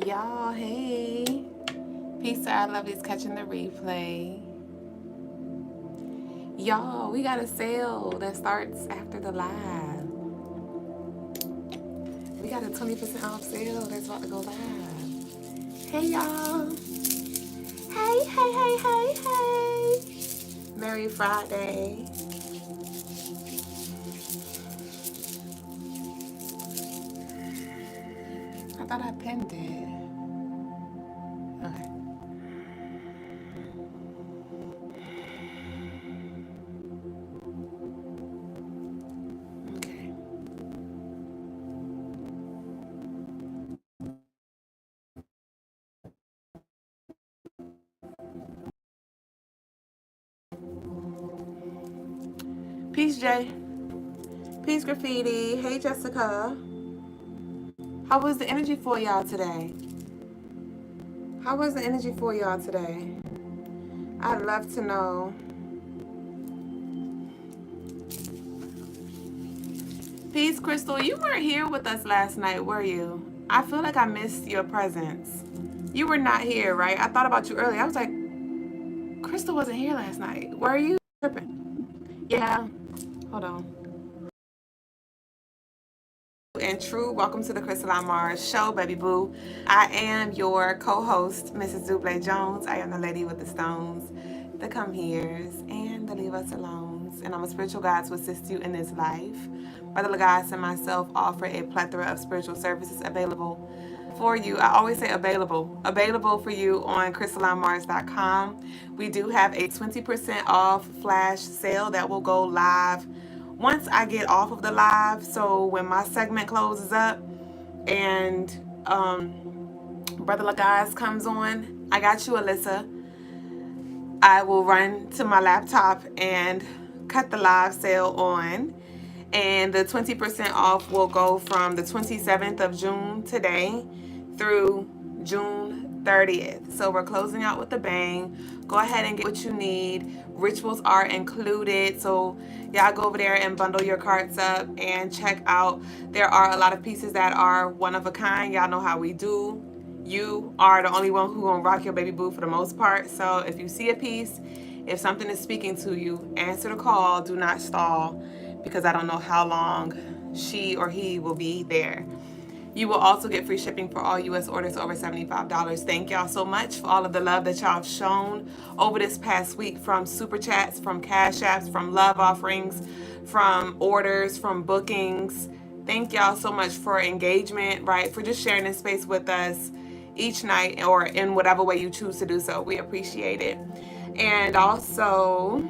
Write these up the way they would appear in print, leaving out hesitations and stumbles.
Y'all, hey. Peace to our lovelies catching the replay. Y'all, we got a sale that starts after the live. We got a 20% off sale that's about to go live. Hey, y'all. Hey, hey, hey, hey, hey. Merry Friday. I thought I pinned it. Okay. Okay. Peace, Jay. Peace, Graffiti. Hey, Jessica. How was the energy for y'all today? How was the energy for y'all today? I'd love to know. Peace, Crystal. You weren't here with us last night, were you? I feel like I missed your presence. You were not here, right? I thought about you earlier. I was like, Crystal wasn't here last night. Were you tripping? Yeah. Hold on. And true, welcome to the Crystaline Mars show, baby boo. I am your co-host, Mrs. Dublé Jones. I am the lady with the stones, the come heres, and the leave us alones. And I'm a spiritual guide to assist you in this life. Brother Lagos and myself offer a plethora of spiritual services available for you. I always say available for you on crystallinemars.com. We do have a 20% off flash sale that will go live once I get off of the live. So when my segment closes up and Brother Lagos comes on, I got you, Alyssa. I will run to my laptop and cut the live sale on. And the 20% off will go from the 27th of June today through June 30th. So we're closing out with a bang. Go ahead and get what you need. Rituals are included. So y'all go over there and bundle your carts up and check out. There are a lot of pieces that are one of a kind. Y'all know how we do. You are the only one who gonna rock your baby boo for the most part. So if you see a piece, if something is speaking to you, answer the call. Do not stall, because I don't know how long she or he will be there. You will also get free shipping for all U.S. orders over $75. Thank y'all so much for all of the love that y'all have shown over this past week, from super chats, from cash apps, from love offerings, from orders, from bookings. Thank y'all so much for engagement, right? For just sharing this space with us each night, or in whatever way you choose to do so. We appreciate it. And also,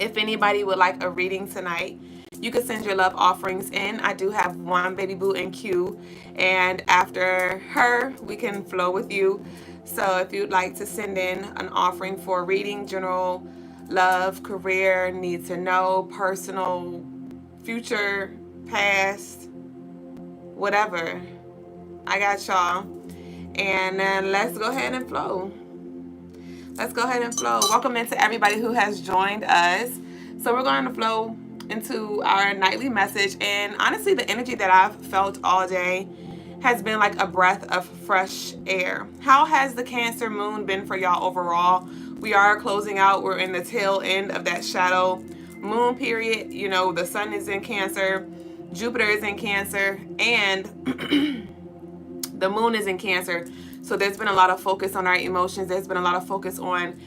if anybody would like a reading tonight, you can send your love offerings in. I do have one baby boo in queue, and after her, we can flow with you. So if you'd like to send in an offering for a reading, general, love, career, need to know, personal, future, past, whatever, I got y'all. And then let's go ahead and flow. Let's go ahead and flow. Welcome into everybody who has joined us. So we're going to flow into our nightly message. And honestly, the energy that I've felt all day has been like a breath of fresh air. How has the Cancer moon been for y'all overall? We are closing out. We're in the tail end of that shadow moon period. You know, the sun is in Cancer, Jupiter is in Cancer, and the moon is in Cancer. So there's been a lot of focus on our emotions. There's been a lot of focus on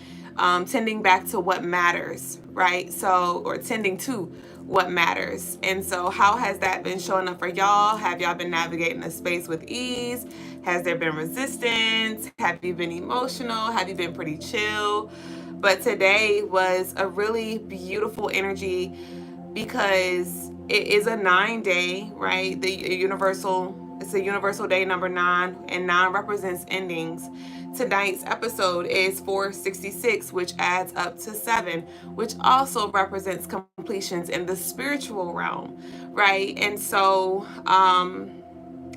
tending back to what matters, right? So, or tending to what matters. And so how has that been showing up for y'all? Have y'all been navigating the space with ease? Has there been resistance? Have you been emotional? Have you been pretty chill? But today was a really beautiful energy, because it is a 9-day, right? It's a universal day number 9, and 9 represents endings. Tonight's episode is 466, which adds up to 7, which also represents completions in the spiritual realm, right? And so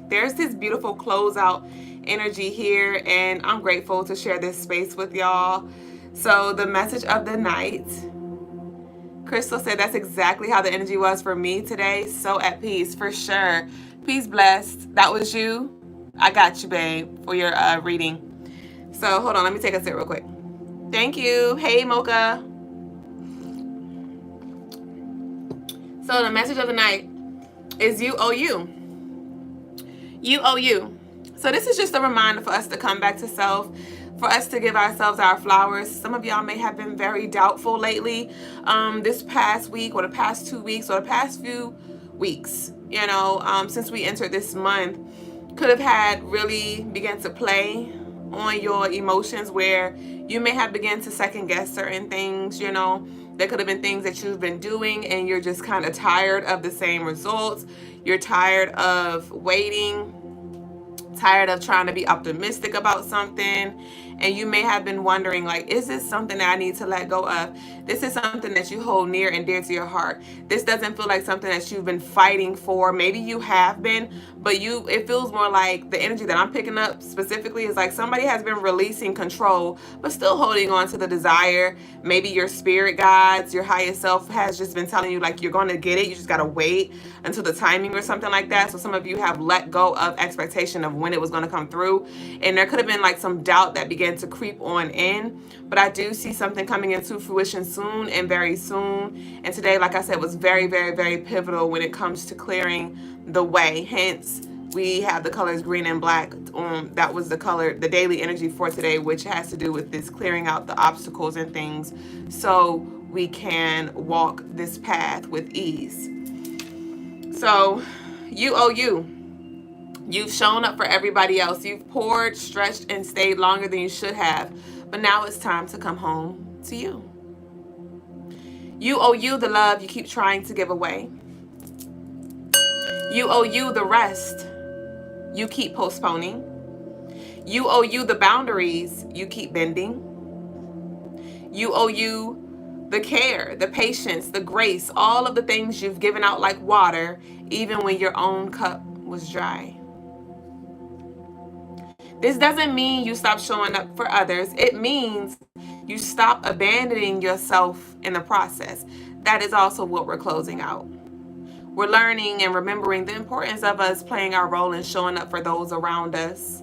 there's this beautiful closeout energy here, and I'm grateful to share this space with y'all. So the message of the night, Crystal said that's exactly how the energy was for me today. So at peace, for sure. Peace, blessed. That was you? I got you, babe, for your reading. So hold on, let me take a sip real quick. Thank you. Hey, Mocha. So the message of the night is you owe you. You owe you. So this is just a reminder for us to come back to self, for us to give ourselves our flowers. Some of y'all may have been very doubtful lately, this past week or the past 2 weeks or the past few weeks, since we entered this month, could have had really began to play on your emotions, where you may have begun to second guess certain things. There could have been things that you've been doing and you're just kind of tired of the same results. You're tired of waiting, tired of trying to be optimistic about something, and you may have been wondering, like, is this something that I need to let go of? This is something that you hold near and dear to your heart. This doesn't feel like something that you've been fighting for. Maybe you have been, but it feels more like the energy that I'm picking up specifically is like somebody has been releasing control but still holding on to the desire. Maybe your spirit guides, your highest self has just been telling you, like, you're going to get it, you just got to wait until the timing or something like that. So some of you have let go of expectation of when it was going to come through, and there could have been like some doubt that began to creep on in. But I do see something coming into fruition soon and very soon. And today, like I said, was very, very, very pivotal when it comes to clearing the way. Hence, we have the colors green and black. That was the color, the daily energy for today, which has to do with this clearing out the obstacles and things so we can walk this path with ease. So you owe you. You've shown up for everybody else. You've poured, stretched, and stayed longer than you should have. But now it's time to come home to you. You owe you the love you keep trying to give away. You owe you the rest you keep postponing. You owe you the boundaries you keep bending. You owe you the care, the patience, the grace, all of the things you've given out like water, even when your own cup was dry. This doesn't mean you stop showing up for others. It means you stop abandoning yourself in the process. That is also what we're closing out. We're learning and remembering the importance of us playing our role in showing up for those around us,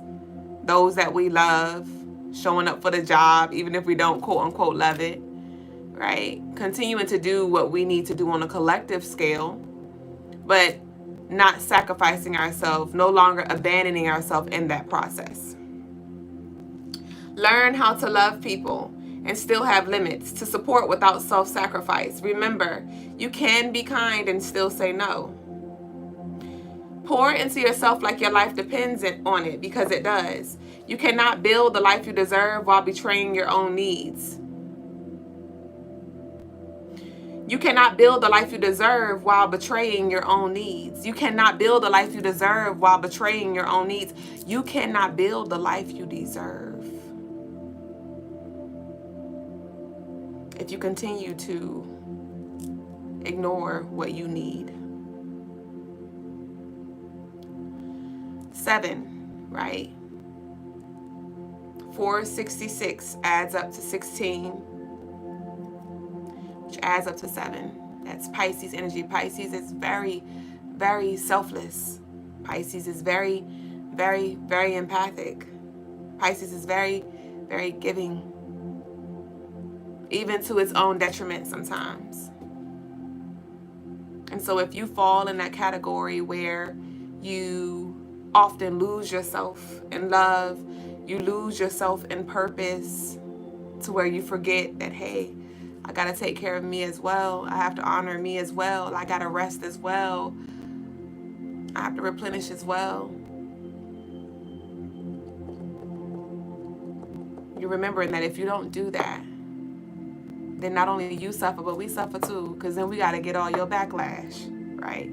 those that we love, showing up for the job, even if we don't quote unquote love it, right? Continuing to do what we need to do on a collective scale, but not sacrificing ourselves, no longer abandoning ourselves in that process. Learn how to love people and still have limits, to support without self-sacrifice. Remember, you can be kind and still say no. Pour into yourself like your life depends on it, because it does. You cannot build the life you deserve while betraying your own needs. You cannot build the life you deserve while betraying your own needs. You cannot build the life you deserve while betraying your own needs. You cannot build the life you deserve if you continue to ignore what you need. 7, right? 466 adds up to 16, which adds up to 7. That's Pisces energy. Pisces is very, very selfless. Pisces is very, very, very empathic. Pisces is very, very giving, even to its own detriment sometimes. And so if you fall in that category where you often lose yourself in love, you lose yourself in purpose, to where you forget that, hey, I got to take care of me as well. I have to honor me as well. I got to rest as well. I have to replenish as well. You're remembering that if you don't do that, then not only you suffer, but we suffer too, because then we got to get all your backlash, right?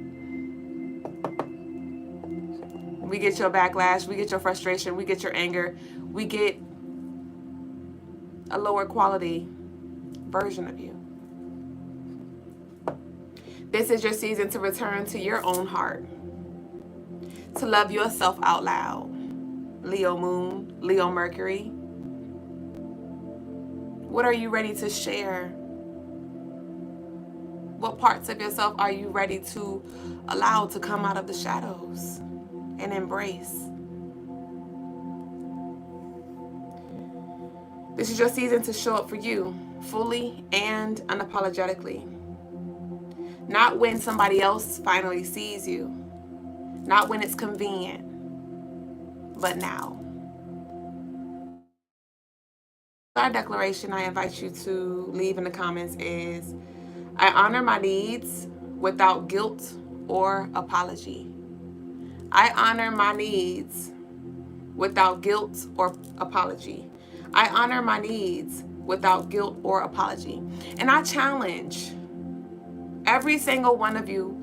We get your backlash, we get your frustration, we get your anger, we get a lower quality version of you. This is your season to return to your own heart, to love yourself out loud. Leo Moon, Leo Mercury. What are you ready to share? What parts of yourself are you ready to allow to come out of the shadows and embrace? This is your season to show up for you fully and unapologetically. Not when somebody else finally sees you, not when it's convenient, but now. Our declaration I invite you to leave in the comments is, I honor my needs without guilt or apology. I honor my needs without guilt or apology. I honor my needs without guilt or apology. And I challenge every single one of you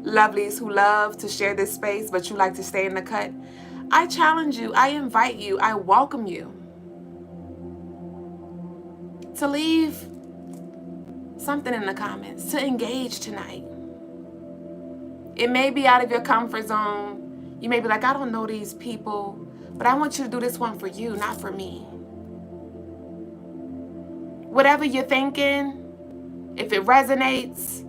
lovelies who love to share this space, but you like to stay in the cut. I challenge you, I invite you, I welcome you to leave something in the comments, to engage tonight. It may be out of your comfort zone. You may be like, I don't know these people, but I want you to do this one for you, not for me. Whatever you're thinking, if it resonates,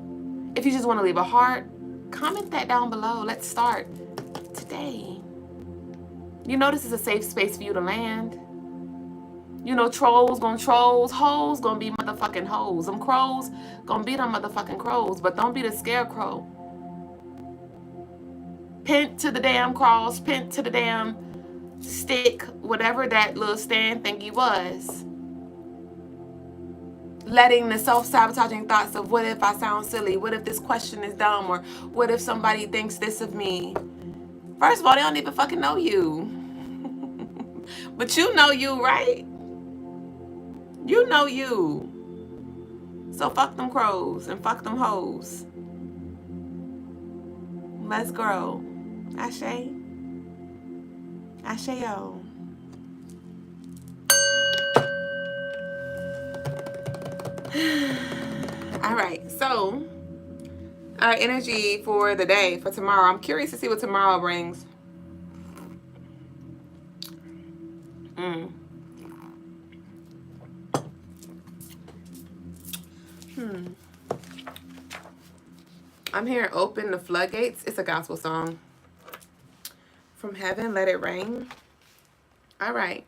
if you just want to leave a heart, comment that down below. Let's start today. You know this is a safe space for you to land. You know, trolls gonna trolls, hoes gonna be motherfucking hoes. Them crows gonna be them motherfucking crows, but don't be the scarecrow. Pent to the damn cross, pent to the damn stick, whatever that little stand thingy was. Letting the self-sabotaging thoughts of what if I sound silly? What if this question is dumb? Or what if somebody thinks this of me? First of all, they don't even fucking know you. But you know you, right? You know you. So fuck them crows and fuck them hoes. Let's grow. Ashe. Ashe-yo. All right, so our energy for the day, for tomorrow. I'm curious to see what tomorrow brings. I'm hearing open the floodgates. It's a gospel song. From heaven, let it rain. All right.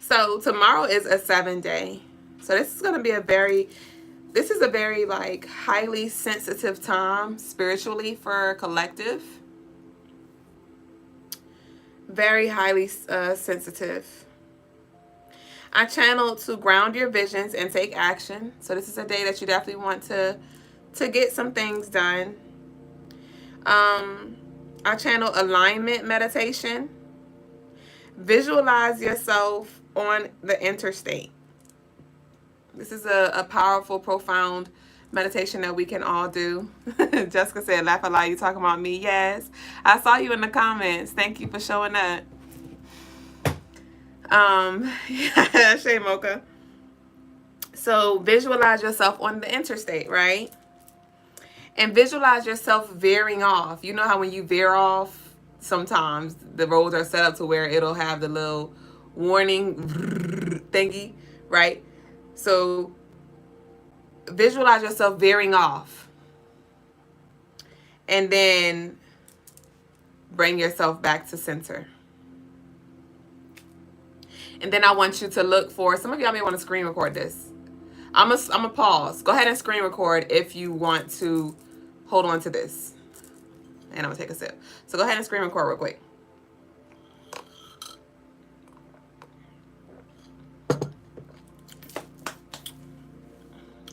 So tomorrow is a 7-day. So this is going to be a very like highly sensitive time spiritually for collective. Very highly sensitive. I channeled to ground your visions and take action. So this is a day that you definitely want to get some things done. I channel alignment meditation. Visualize yourself on the interstate. This is a powerful, profound meditation that we can all do. Jessica said, laugh a lot, you talking about me? Yes. I saw you in the comments. Thank you for showing up. Shay Mocha. So visualize yourself on the interstate, right? And visualize yourself veering off. You know how when you veer off, sometimes the roads are set up to where it'll have the little warning thingy, right? So visualize yourself veering off. And then bring yourself back to center. And then I want you to look for, some of y'all may want to screen record this. I'm a pause. Go ahead and screen record if you want to hold on to this. And I'm going to take a sip. So go ahead and screen record real quick.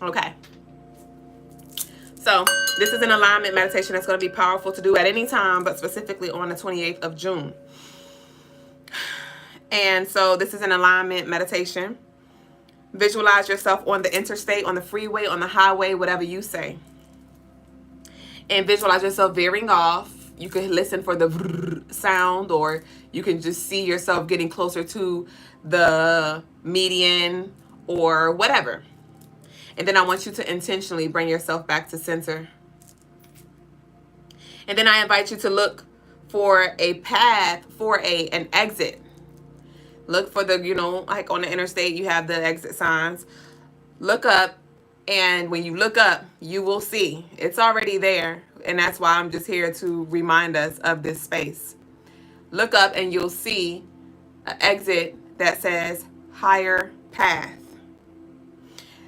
Okay. So this is an alignment meditation that's going to be powerful to do at any time, but specifically on the 28th of June. And so this is an alignment meditation. Visualize yourself on the interstate, on the freeway, on the highway, whatever you say. And visualize yourself veering off. You can listen for the sound, or you can just see yourself getting closer to the median or whatever. And then I want you to intentionally bring yourself back to center. And then I invite you to look for a path, for an exit. Look for the, like on the interstate, you have the exit signs. Look up, and when you look up, you will see. It's already there, and that's why I'm just here to remind us of this space. Look up, and you'll see an exit that says higher path.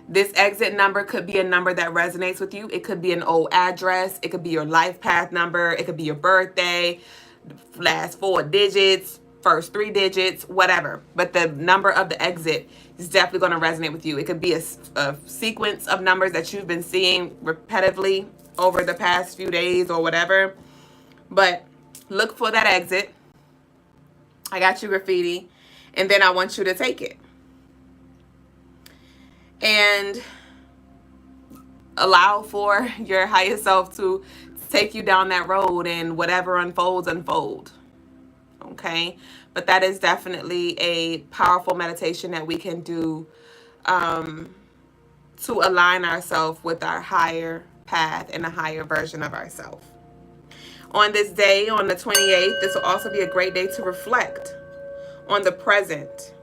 This exit number could be a number that resonates with you. It could be an old address. It could be your life path number. It could be your birthday, last 4 digits, first 3 digits, whatever. But the number of the exit is definitely going to resonate with you. It could be a sequence of numbers that you've been seeing repetitively over the past few days or whatever. But look for that exit. I got you, graffiti. And then I want you to take it. And allow for your higher self to take you down that road, and whatever unfolds, unfold. Okay? But that is definitely a powerful meditation that we can do to align ourselves with our higher path and a higher version of ourselves. On this day, on the 28th, this will also be a great day to reflect on the present.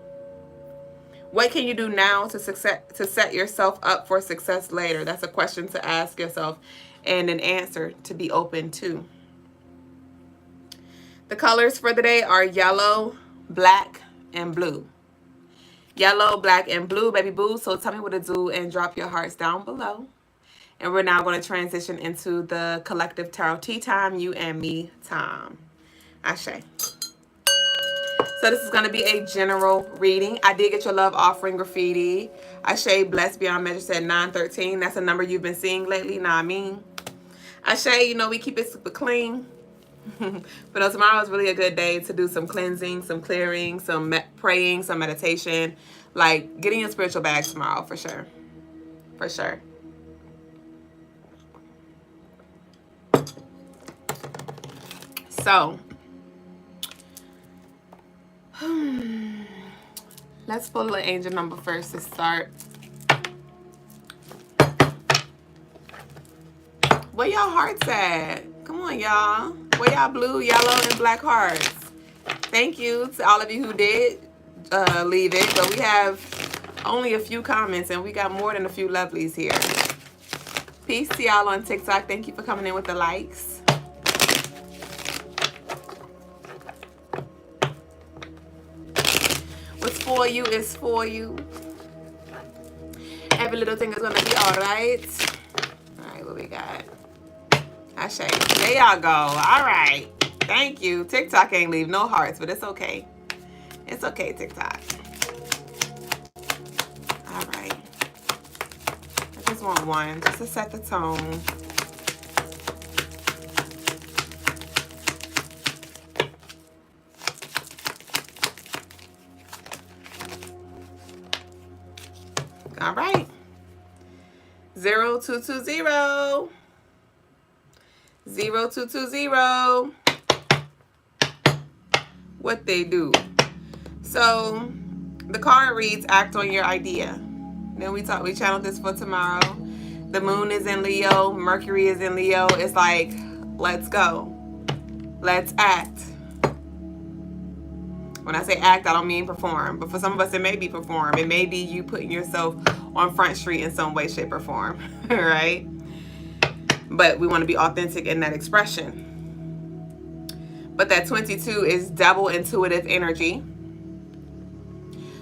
What can you do now to set yourself up for success later? That's a question to ask yourself and an answer to be open to. The colors for the day are yellow, black, and blue. Yellow, black, and blue, baby boo. So tell me what to do and drop your hearts down below. And we're now going to transition into the collective tarot tea time, you and me time. Ashe. So this is going to be a general reading. I did get your love offering, graffiti. Ashe, blessed beyond measure, said 913. That's a number you've been seeing lately. Nah, I mean. Ashe, you know we keep it super clean. But tomorrow is really a good day to do some cleansing, some clearing, some praying, some meditation. Like getting your spiritual bag tomorrow for sure. For sure. So, let's pull the angel number first to start. Where y'all hearts at? Come on, y'all. Where y'all blue, yellow, and black hearts? Thank you to all of you who did leave it. But we have only a few comments, and we got more than a few lovelies here. Peace to y'all on TikTok. Thank you for coming in with the likes. What's for you is for you. Every little thing is going to be all right. All right, what we got? Ashe. There y'all go. All right. Thank you. TikTok ain't leave no hearts, but it's okay. It's okay, TikTok. All right. I just want one just to set the tone. All right. 0220. 0220. What they do. So the card reads, act on your idea. Then we channeled this for tomorrow. The moon is in Leo. Mercury is in Leo. It's like, let's go. Let's act. When I say act, I don't mean perform. But for some of us, it may be perform. It may be you putting yourself on Front Street in some way, shape, or form. Right? But we want to be authentic in that expression. But that 22 is double intuitive energy.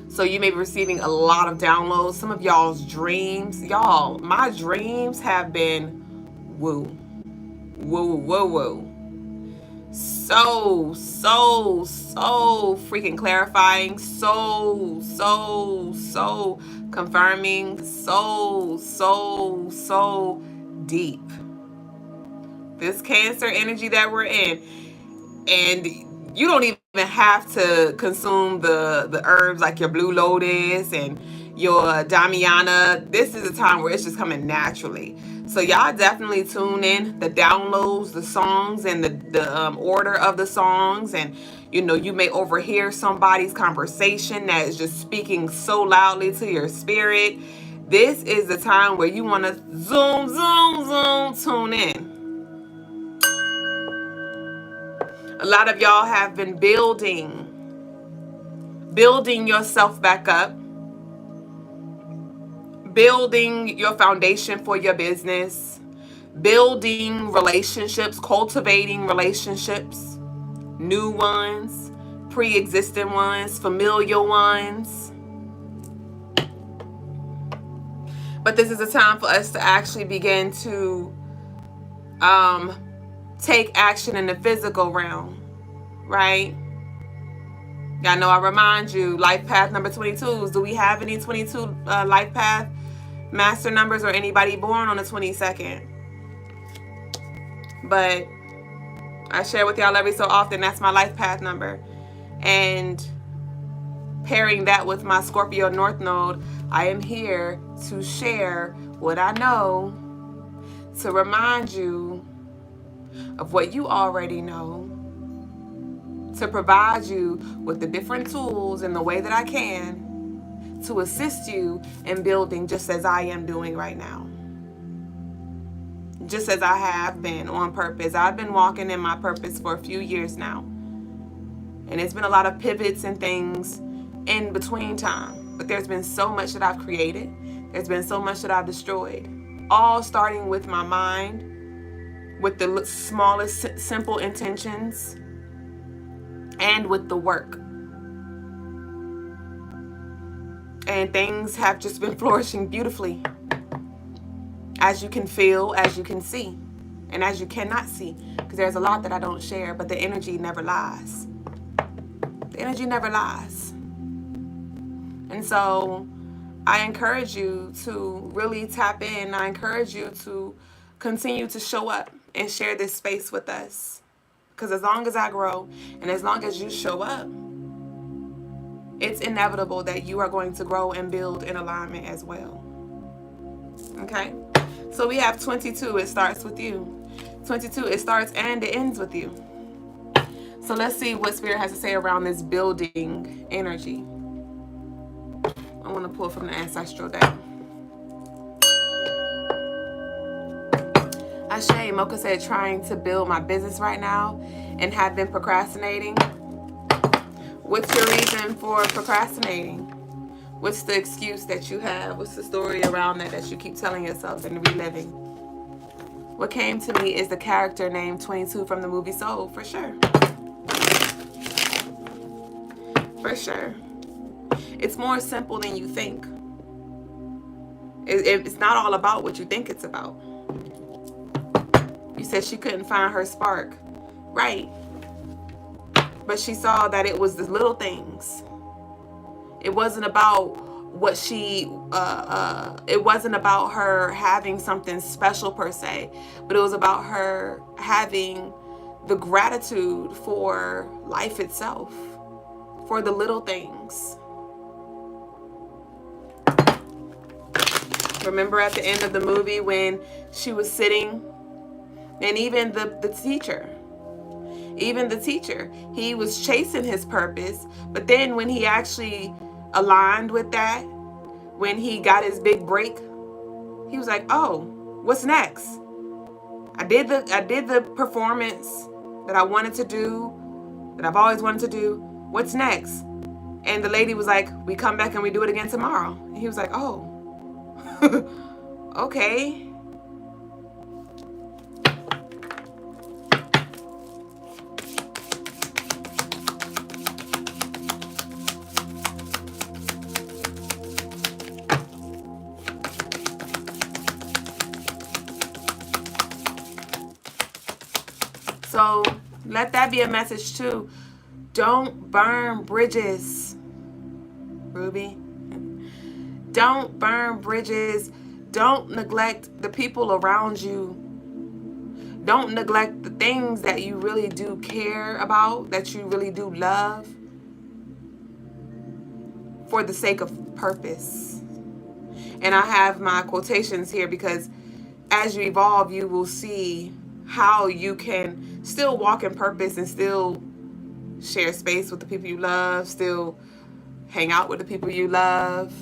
So you may be receiving a lot of downloads. Some of y'all's dreams. Y'all, my dreams have been woo. Woo, woo, woo. So freaking clarifying. So confirming. So deep. This Cancer energy that we're in. And you don't even have to consume the herbs like your blue lotus and your Damiana. This is a time where it's just coming naturally. So y'all definitely tune in. The downloads, the songs, and the order of the songs. And, you know, you may overhear somebody's conversation that is just speaking so loudly to your spirit. This is the time where you want to zoom, tune in. A lot of y'all have been building yourself back up, building your foundation for your business, building relationships, cultivating relationships, new ones, pre-existing ones, familial ones. But this is a time for us to actually begin to take action in the physical realm, right? I know I remind you, life path number 22s. Do we have any 22 life path master numbers or anybody born on the 22nd? But I share with y'all every so often, that's my life path number. And pairing that with my Scorpio North Node, I am here to share what I know, to remind you of what you already know, to provide you with the different tools in the way that I can to assist you in building, just as I am doing right now. Just as I have been on purpose. I've been walking in my purpose for a few years now. And it's been a lot of pivots and things in between time. But there's been so much that I've created. There's been so much that I've destroyed. All starting with my mind, with the smallest simple intentions, and with the work. And things have just been flourishing beautifully. As you can feel, as you can see, and as you cannot see. Because there's a lot that I don't share, but the energy never lies. The energy never lies. And so I encourage you to really tap in. I encourage you to continue to show up and share this space with us. Because as long as I grow and as long as you show up, it's inevitable that you are going to grow and build in alignment as well. Okay? So we have 22. It starts with you. 22. It starts and it ends with you. So let's see what Spirit has to say around this building energy. I want to pull from the ancestral deck. Ashe, Mocha said, trying to build my business right now and have been procrastinating. What's your reason for procrastinating? What's the excuse that you have? What's the story around that you keep telling yourself and reliving? What came to me is the character named 22 from the movie Soul, for sure. For sure. It's more simple than you think. It's not all about what you think it's about. You said she couldn't find her spark. Right. But she saw that it was the little things. It wasn't about what she, it wasn't about her having something special per se, but it was about her having the gratitude for life itself, for the little things. Remember at the end of the movie when she was sitting, and even the teacher, he was chasing his purpose, but then when he actually aligned with that, when he got his big break, he was like, oh, what's next? I did the performance that I wanted to do, that I've always wanted to do. What's next? And the lady was like, we come back and we do it again tomorrow. And he was like, oh, okay. So let that be a message too. Don't burn bridges, Ruby. Don't burn bridges. Don't neglect the people around you. Don't neglect the things that you really do care about, that you really do love, for the sake of purpose. And I have my quotations here because as you evolve, you will see how you can still walk in purpose and still share space with the people you love, still hang out with the people you love,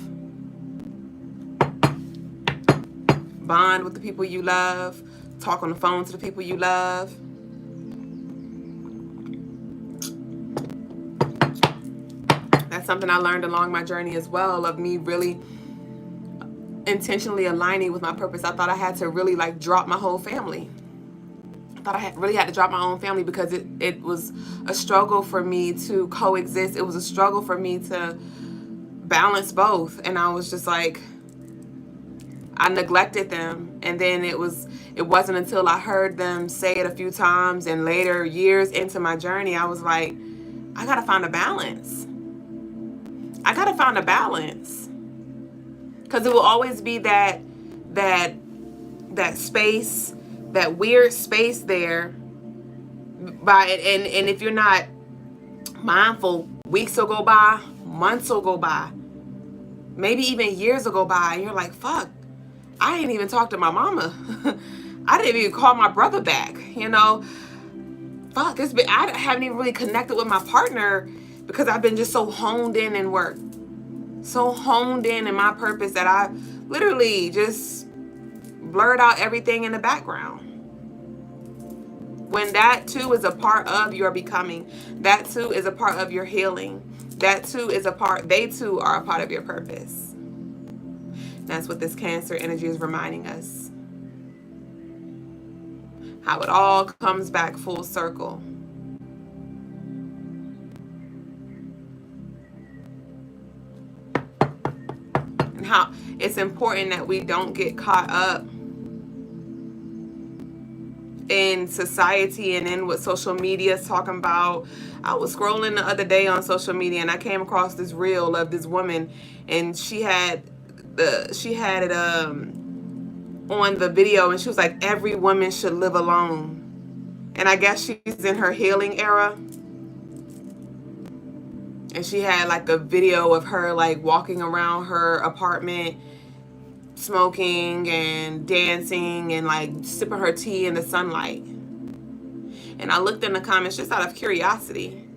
bond with the people you love, talk on the phone to the people you love. That's something I learned along my journey as well, of me really intentionally aligning with my purpose. I thought I had to really like drop my whole family. I thought I really had to drop my own family because it was a struggle for me to coexist. It was a struggle for me to balance both. And I was just like, I neglected them. And then it wasn't until I heard them say it a few times and later, years into my journey, I was like, I gotta find a balance. I gotta find a balance. Because it will always be that space, that weird space there. And if you're not mindful, weeks will go by, months will go by, maybe even years will go by, and you're like, fuck, I didn't even talk to my mama. I didn't even call my brother back, fuck, I haven't even really connected with my partner because I've been just so honed in work, so honed in my purpose that I literally just blurred out everything in the background. When that too is a part of your becoming, that too is a part of your healing, that too is they too are a part of your purpose. That's what this Cancer energy is reminding us. How it all comes back full circle. And how it's important that we don't get caught up in society and in what social media is talking about. I was scrolling the other day on social media and I came across this reel of this woman, and she had it on the video, and she was like, every woman should live alone. And I guess she's in her healing era. And she had like a video of her like walking around her apartment, smoking and dancing and like sipping her tea in the sunlight. And I looked in the comments just out of curiosity,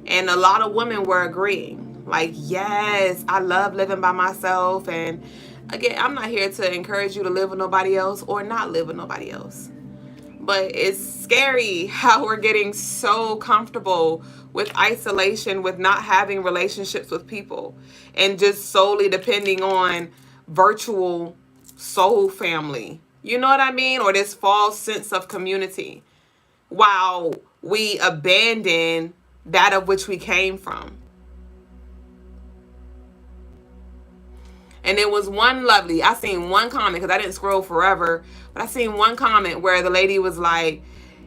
and a lot of women were agreeing, like, yes, I love living by myself. And again, I'm not here to encourage you to live with nobody else or not live with nobody else, but it's scary how we're getting so comfortable with isolation, with not having relationships with people, and just solely depending on virtual soul family. You know what I mean? Or this false sense of community, while we abandon that of which we came from. And it was I seen one comment, because I didn't scroll forever, but I seen one comment where the lady was like,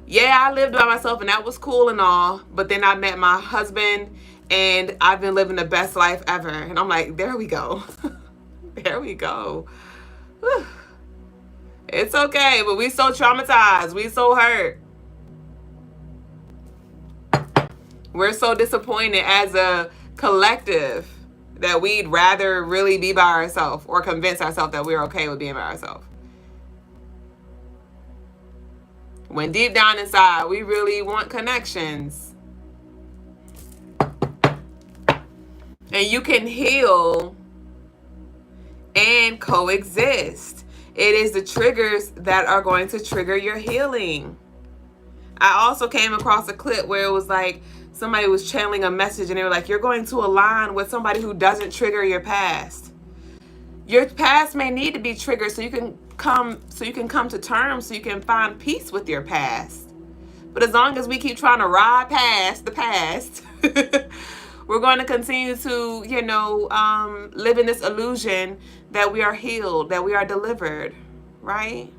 yeah, I lived by myself and that was cool and all, but then I met my husband and I've been living the best life ever. And I'm like, there we go. There we go. Whew. It's okay, but we so traumatized. We so hurt. We're so disappointed as a collective that we'd rather really be by ourselves or convince ourselves that we're okay with being by ourselves. When deep down inside, we really want connections. And you can heal and coexist. It is the triggers that are going to trigger your healing. I also came across a clip where it was like somebody was channeling a message, and they were like, you're going to align with somebody who doesn't trigger your past. Your past may need to be triggered so you can come to terms, so you can find peace with your past. But as long as we keep trying to ride past the past, we're going to continue to, live in this illusion that we are healed, that we are delivered, right?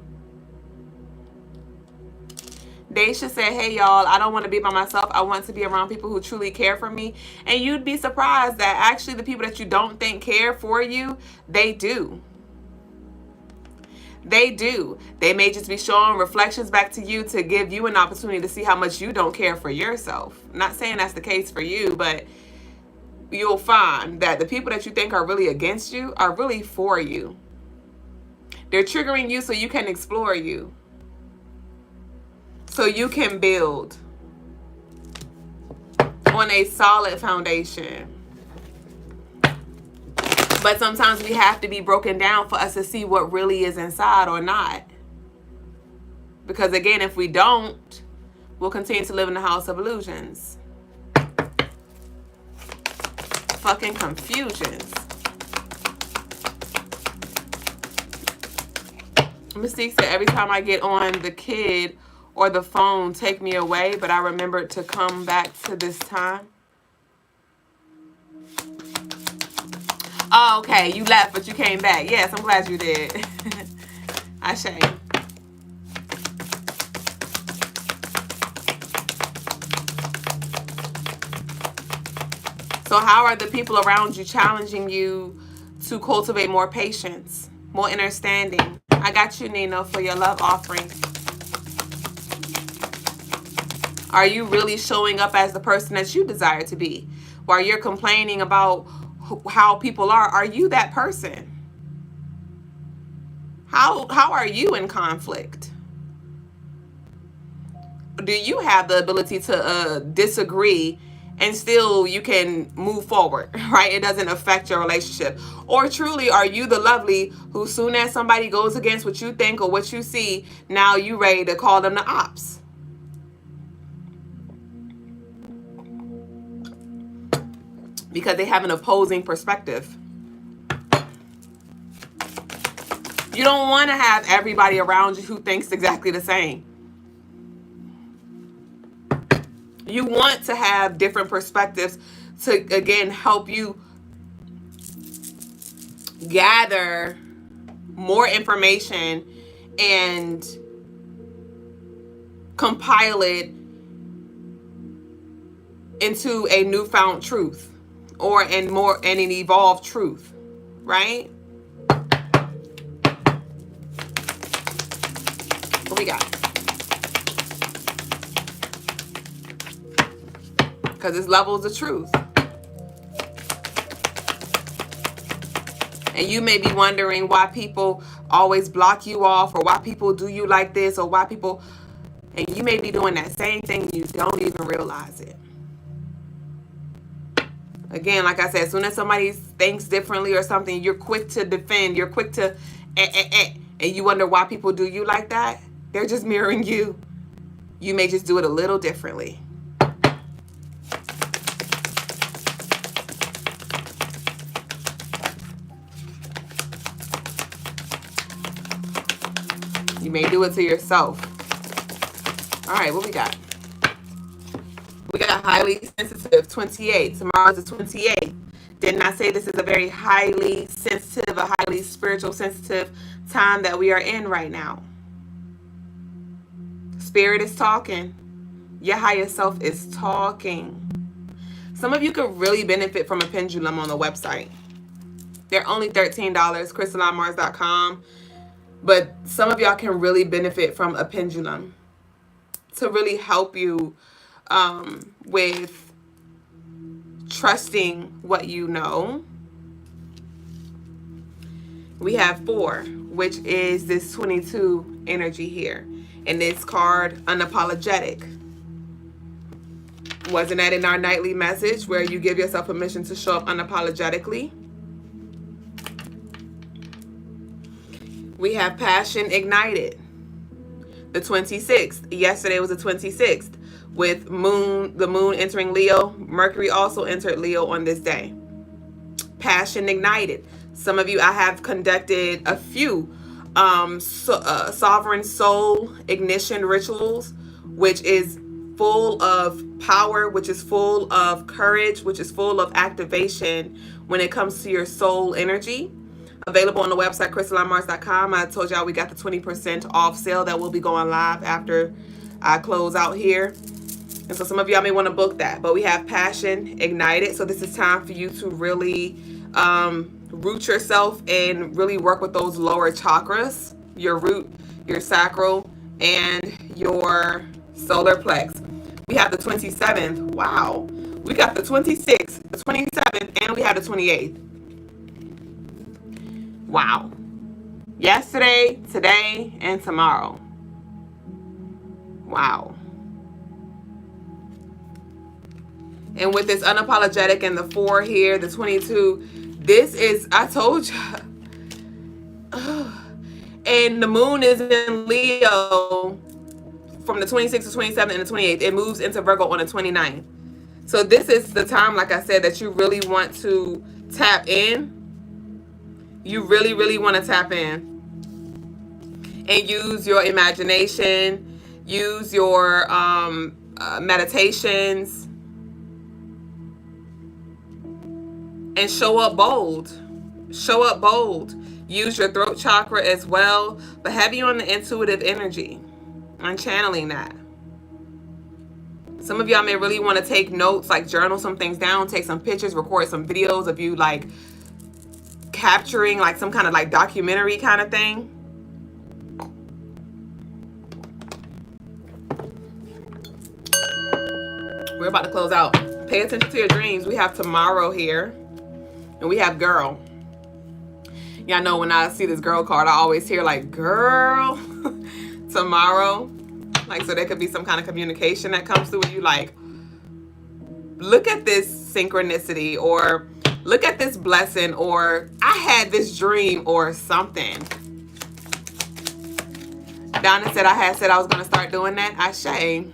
Daisha said, hey, y'all, I don't want to be by myself. I want to be around people who truly care for me. And you'd be surprised that actually the people that you don't think care for you, they do. They do. They may just be showing reflections back to you to give you an opportunity to see how much you don't care for yourself. I'm not saying that's the case for you, but you'll find that the people that you think are really against you are really for you. They're triggering you so you can explore you, so you can build on a solid foundation. But sometimes we have to be broken down for us to see what really is inside or not. Because again, if we don't, we'll continue to live in the house of illusions. Fucking confusions. Mystique said, every time I get on, the kid or the phone take me away, but I remember to come back to this time. Oh, okay. You left, but you came back. Yes, I'm glad you did. Ashe. So how are the people around you challenging you to cultivate more patience, more understanding? I got you, Nina, for your love offering. Are you really showing up as the person that you desire to be? While you're complaining about how people are you that person? How are you in conflict? Do you have the ability to disagree and still you can move forward, right? It doesn't affect your relationship. Or truly, are you the lovely who, soon as somebody goes against what you think or what you see, now you ready to call them the ops? Because they have an opposing perspective. You don't want to have everybody around you who thinks exactly the same. You want to have different perspectives to, again, help you gather more information and compile it into a newfound truth or an evolved truth, right? What we got? Because it's levels of truth. And you may be wondering why people always block you off, or why people do you like this, or why people, and you may be doing that same thing and you don't even realize it. Again, like I said, as soon as somebody thinks differently or something, you're quick to defend, you're quick to and you wonder why people do you like that. They're just mirroring you. You may just do it a little differently. You may do it to yourself. All right, what we got? We got highly sensitive, 28. Tomorrow's the 28th. Didn't I say this is a very highly sensitive, a highly spiritual sensitive time that we are in right now? Spirit is talking. Your higher self is talking. Some of you could really benefit from a pendulum on the website. They're only $13, CrystalineMars.com. But some of y'all can really benefit from a pendulum to really help you with trusting what you know. We have 4, which is this 22 energy here. And this card, unapologetic. Wasn't that in our nightly message where you give yourself permission to show up unapologetically? We have passion ignited. The 26th. Yesterday was the 26th. With the moon entering Leo. Mercury also entered Leo on this day. Passion ignited. Some of you, I have conducted a few sovereign soul ignition rituals, which is full of power, which is full of courage, which is full of activation when it comes to your soul energy. Available on the website, CrystalineMars.com. I told y'all we got the 20% off sale that will be going live after I close out here. And so some of y'all may want to book that. But we have passion ignited. So this is time for you to really root yourself and really work with those lower chakras. Your root, your sacral, and your solar plex. We have the 27th. Wow. We got the 26th, the 27th, and we have the 28th. Wow. Yesterday, today, and tomorrow. Wow. And with this unapologetic and the 4 here, the 22, this is, I told you. And the moon is in Leo from the 26th to 27th and the 28th. It moves into Virgo on the 29th. So this is the time, like I said, that you really want to tap in. You really, really want to tap in. And use your imagination. Use your meditations. And show up bold. Show up bold. Use your throat chakra as well, but heavy on the intuitive energy. I'm channeling that. Some of y'all may really want to take notes, like journal some things down, take some pictures, record some videos of you like capturing like some kind of like documentary kind of thing. We're about to close out. Pay attention to your dreams. We have tomorrow here, and we have girl. Y'all know when I see this girl card, I always hear like girl tomorrow. Like, so there could be some kind of communication that comes through with you, like, look at this synchronicity, or look at this blessing, or I had this dream, or something. Donna said I was going to start doing that. Ashe.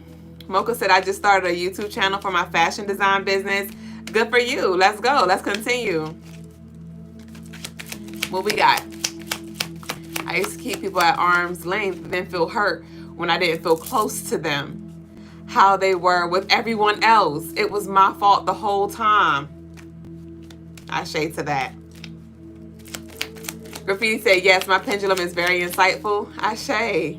Mocha said I just started a YouTube channel for my fashion design business. Good for you. Let's go. Let's continue. What we got? I used to keep people at arm's length, then feel hurt when I didn't feel close to them. How they were with everyone else. It was my fault the whole time. Ashe to that. Graffiti said, yes, my pendulum is very insightful. Ashe.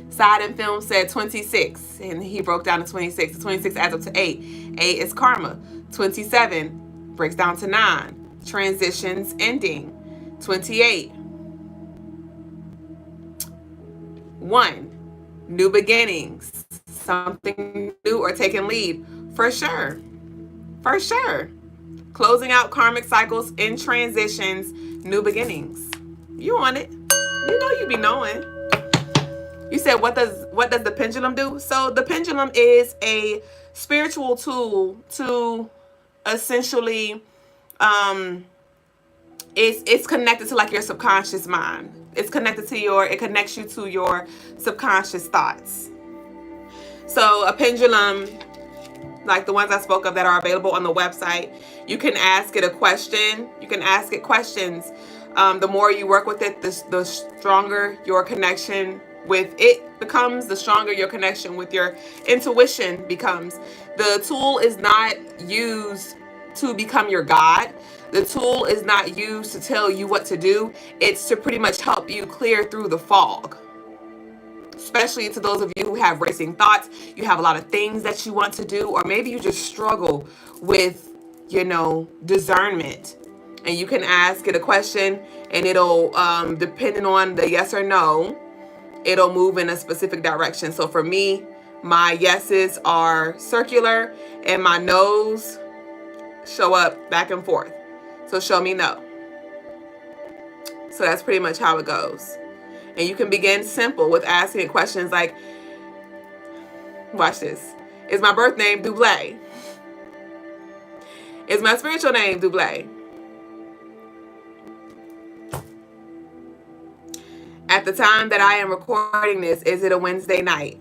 Side and Film said 26, and he broke down to 26. 26 adds up to 8. 8 is karma. 27 breaks down to 9. Transitions ending. 28. 1. New beginnings. Something new or taking lead. For sure. For sure. Closing out karmic cycles in transitions. New beginnings. You on it. You know you be knowing. You said, what does the pendulum do? So the pendulum is a spiritual tool to essentially, it's connected to like your subconscious mind. It connects you to your subconscious thoughts. So a pendulum, like the ones I spoke of that are available on the website, you can ask it a question. You can ask it questions. The more you work with it, the stronger your connection with it becomes, the stronger your connection with your intuition becomes. The tool is not used to become your God. The tool is not used to tell you what to do. It's to pretty much help you clear through the fog. Especially to those of you who have racing thoughts, you have a lot of things that you want to do, or maybe you just struggle with, discernment. And you can ask it a question, and it'll, depending on the yes or no, it'll move in a specific direction. So for me, my yeses are circular, and my no's show up back and forth. So show me no. So that's pretty much how it goes. And you can begin simple with asking questions like, watch this. Is my birth name Dublé? Is my spiritual name Dublé? At the time that I am recording this, is it a Wednesday night?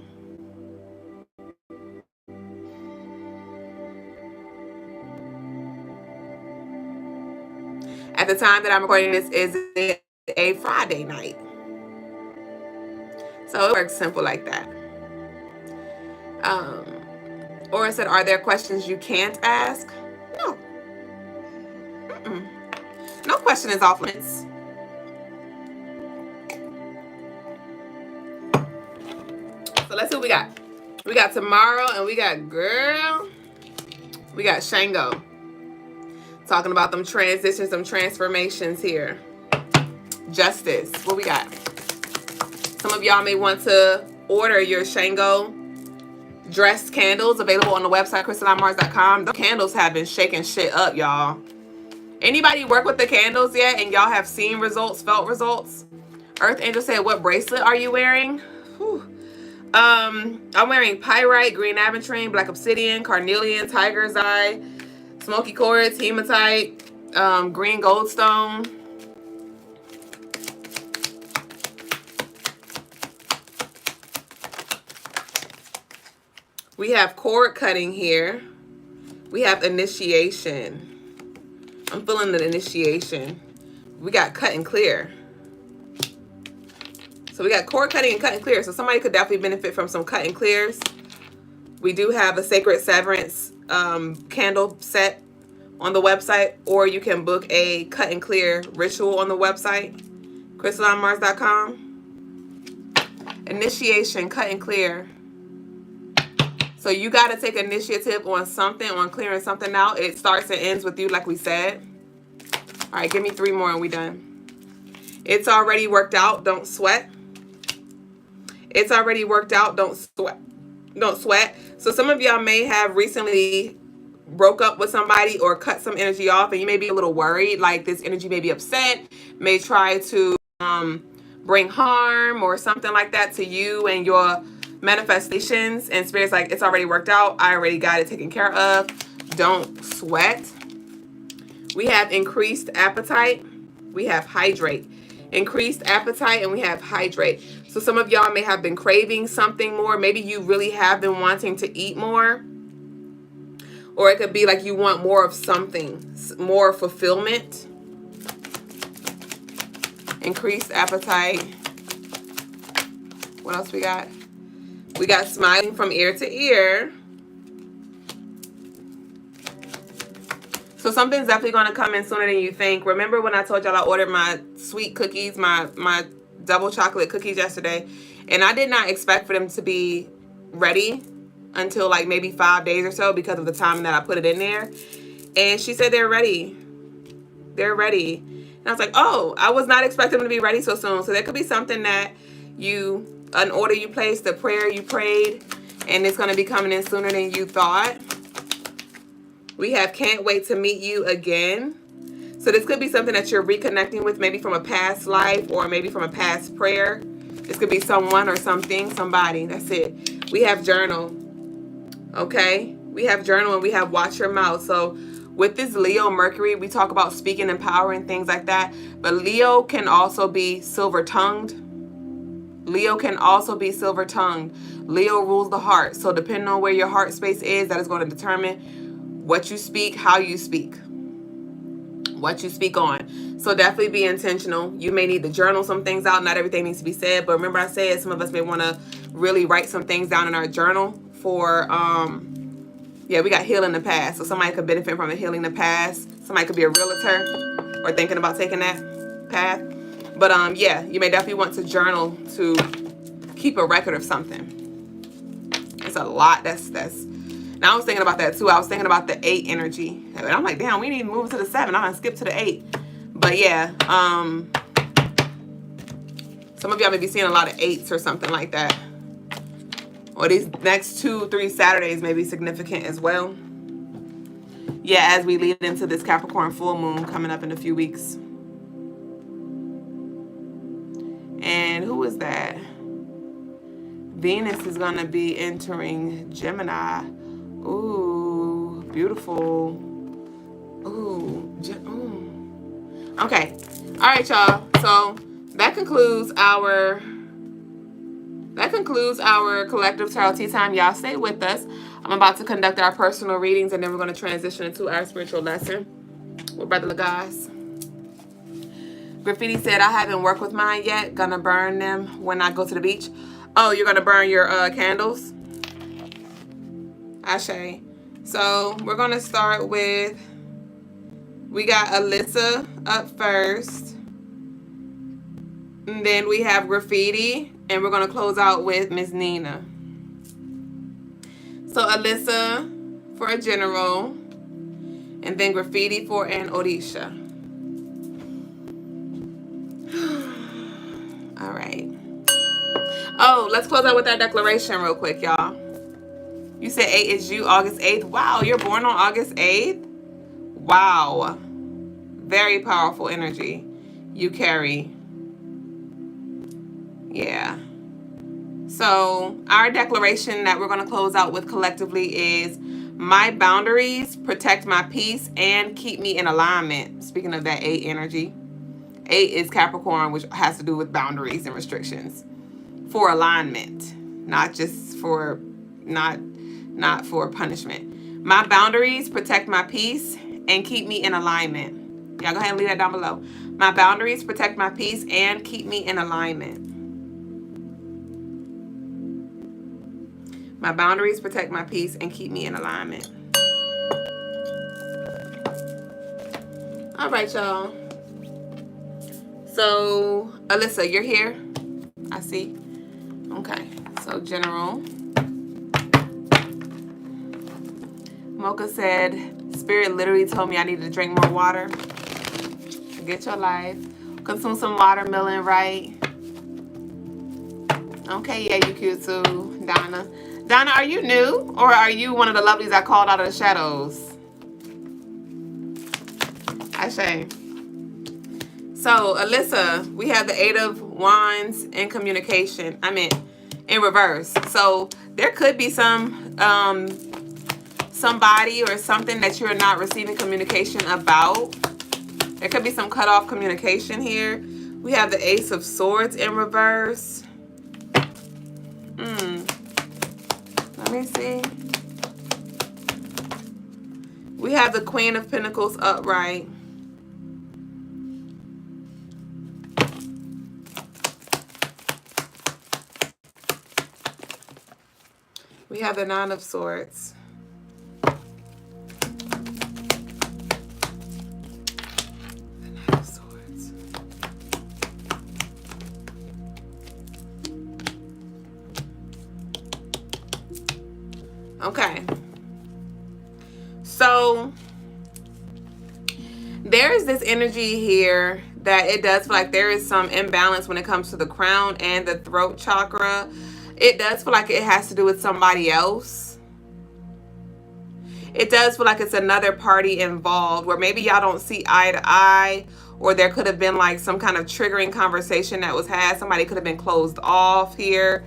At the time that I'm recording this, is it a Friday night? So it works simple like that. Or it said, are there questions you can't ask? No. No question is off limits. So let's see what we got. We got tomorrow, and we got girl. We got Shango. Talking about them transitions, them transformations here. Justice. What we got? Some of y'all may want to order your Shango dress candles, available on the website, CrystalineMars.com. The candles have been shaking shit up, y'all. Anybody work with the candles yet, and y'all have seen results, felt results? Earth Angel said, what bracelet are you wearing? Whew. I'm wearing pyrite, green aventurine, black obsidian, carnelian, tiger's eye, smoky quartz, hematite, green goldstone. We have cord cutting here. We have initiation. I'm feeling the initiation. We got cut and clear. So we got cord cutting and cut and clear. So somebody could definitely benefit from some cut and clears. We do have a Sacred Severance candle set on the website, or you can book a cut and clear ritual on the website, CrystalineMars.com. Initiation, cut and clear. So you got to take initiative on something, on clearing something out. It starts and ends with you, like we said. All right, give me 3 more and we done. It's already worked out. Don't sweat. It's already worked out. Don't sweat. Don't sweat. So some of y'all may have recently broke up with somebody or cut some energy off, and you may be a little worried, like this energy may be upset, may try to bring harm or something like that to you and your manifestations. And Spirit's like, it's already worked out. I already got it taken care of. Don't sweat. We have increased appetite. We have hydrate. Increased appetite, and we have hydrate. So some of y'all may have been craving something more. Maybe you really have been wanting to eat more. Or it could be like you want more of something, more fulfillment. Increased appetite. What else we got? We got smiling from ear to ear. So something's definitely going to come in sooner than you think. Remember when I told y'all I ordered my sweet cookies, my double chocolate cookies yesterday, and I did not expect for them to be ready until like maybe 5 days or so because of the time that I put it in there. And she said they're ready. They're ready. And I was like, oh, I was not expecting them to be ready so soon. So there could be something that an order you placed, a prayer you prayed, and it's going to be coming in sooner than you thought. We have can't wait to meet you again. So this could be something that you're reconnecting with, maybe from a past life or maybe from a past prayer. This could be someone or something, somebody. That's it. We have journal. Okay? We have journal and we have watch your mouth. So with this Leo Mercury, we talk about speaking in power and things like that. But Leo can also be silver-tongued. Leo can also be silver-tongued. Leo rules the heart. So depending on where your heart space is, that is going to determine what you speak, how you speak, what you speak on. So definitely be intentional. You may need to journal some things out. Not everything needs to be said. But remember I said some of us may want to really write some things down in our journal for, we got healing the past. So somebody could benefit from a healing the past. Somebody could be a realtor or thinking about taking that path. But you may definitely want to journal to keep a record of something. It's a lot. Now I was thinking about that too. I was thinking about the 8 energy. And I'm like, damn, we need to move to the 7. I'm going to skip to the 8. But yeah, some of y'all may be seeing a lot of 8s or something like that. Or these next 2-3 Saturdays may be significant as well. Yeah, as we lead into this Capricorn full moon coming up in a few weeks. And who is that? Venus is going to be entering Gemini. Ooh, beautiful. Ooh. Okay. All right, y'all. So that concludes our collective tarot tea time. Y'all stay with us. I'm about to conduct our personal readings, and then we're going to transition into our spiritual lesson with Brother Lagos. Graffiti said, I haven't worked with mine yet. Gonna burn them when I go to the beach. Oh, you're gonna burn your candles? Ashe. So we're gonna start with, we got Alyssa up first. And then we have Graffiti. And we're gonna close out with Miss Nina. So Alyssa for a general. And then Graffiti for an Odisha. All right. Oh, let's close out with our declaration real quick, y'all. You said 8 is you, August 8th. Wow, you're born on August 8th? Wow. Very powerful energy you carry. Yeah. So our declaration that we're going to close out with collectively is, my boundaries protect my peace and keep me in alignment. Speaking of that 8 energy. 8 is Capricorn, which has to do with boundaries and restrictions. For alignment, not just for, not for punishment. My boundaries protect my peace and keep me in alignment. Y'all go ahead and leave that down below. My boundaries protect my peace and keep me in alignment. My boundaries protect my peace and keep me in alignment. All right, y'all. So, Alyssa, you're here? I see. Okay. So, general. Mocha said, Spirit literally told me I needed to drink more water. Get your life. Consume some watermelon, right? Okay, yeah, you cute too, Donna. Donna, are you new? Or are you one of the lovelies I called out of the shadows? Ashe. So, Alyssa, we have the Eight of Wands in communication. I mean, in reverse. So, there could be somebody or something that you're not receiving communication about. There could be some cut off communication here. We have the Ace of Swords in reverse. Let me see. We have the Queen of Pentacles upright. We have the Nine of Swords. The Nine of Swords. Okay. So there's this energy here that it does feel like there is some imbalance when it comes to the crown and the throat chakra. It does feel like it has to do with somebody else. It does feel like it's another party involved where maybe y'all don't see eye to eye, or there could have been like some kind of triggering conversation that was had. Somebody could have been closed off here.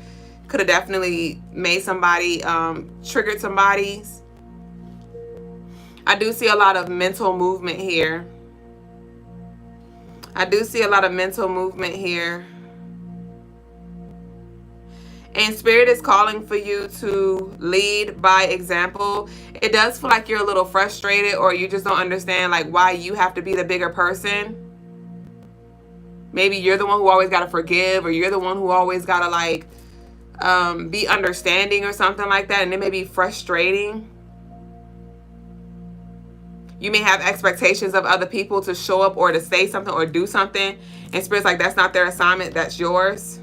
Could have definitely made somebody, triggered somebody's. I do see a lot of mental movement here. I do see a lot of mental movement here. And Spirit is calling for you to lead by example. It does feel like you're a little frustrated, or you just don't understand like why you have to be the bigger person. Maybe you're the one who always got to forgive, or you're the one who always got to like be understanding or something like that. And it may be frustrating. You may have expectations of other people to show up or to say something or do something. And Spirit's like, that's not their assignment, that's yours.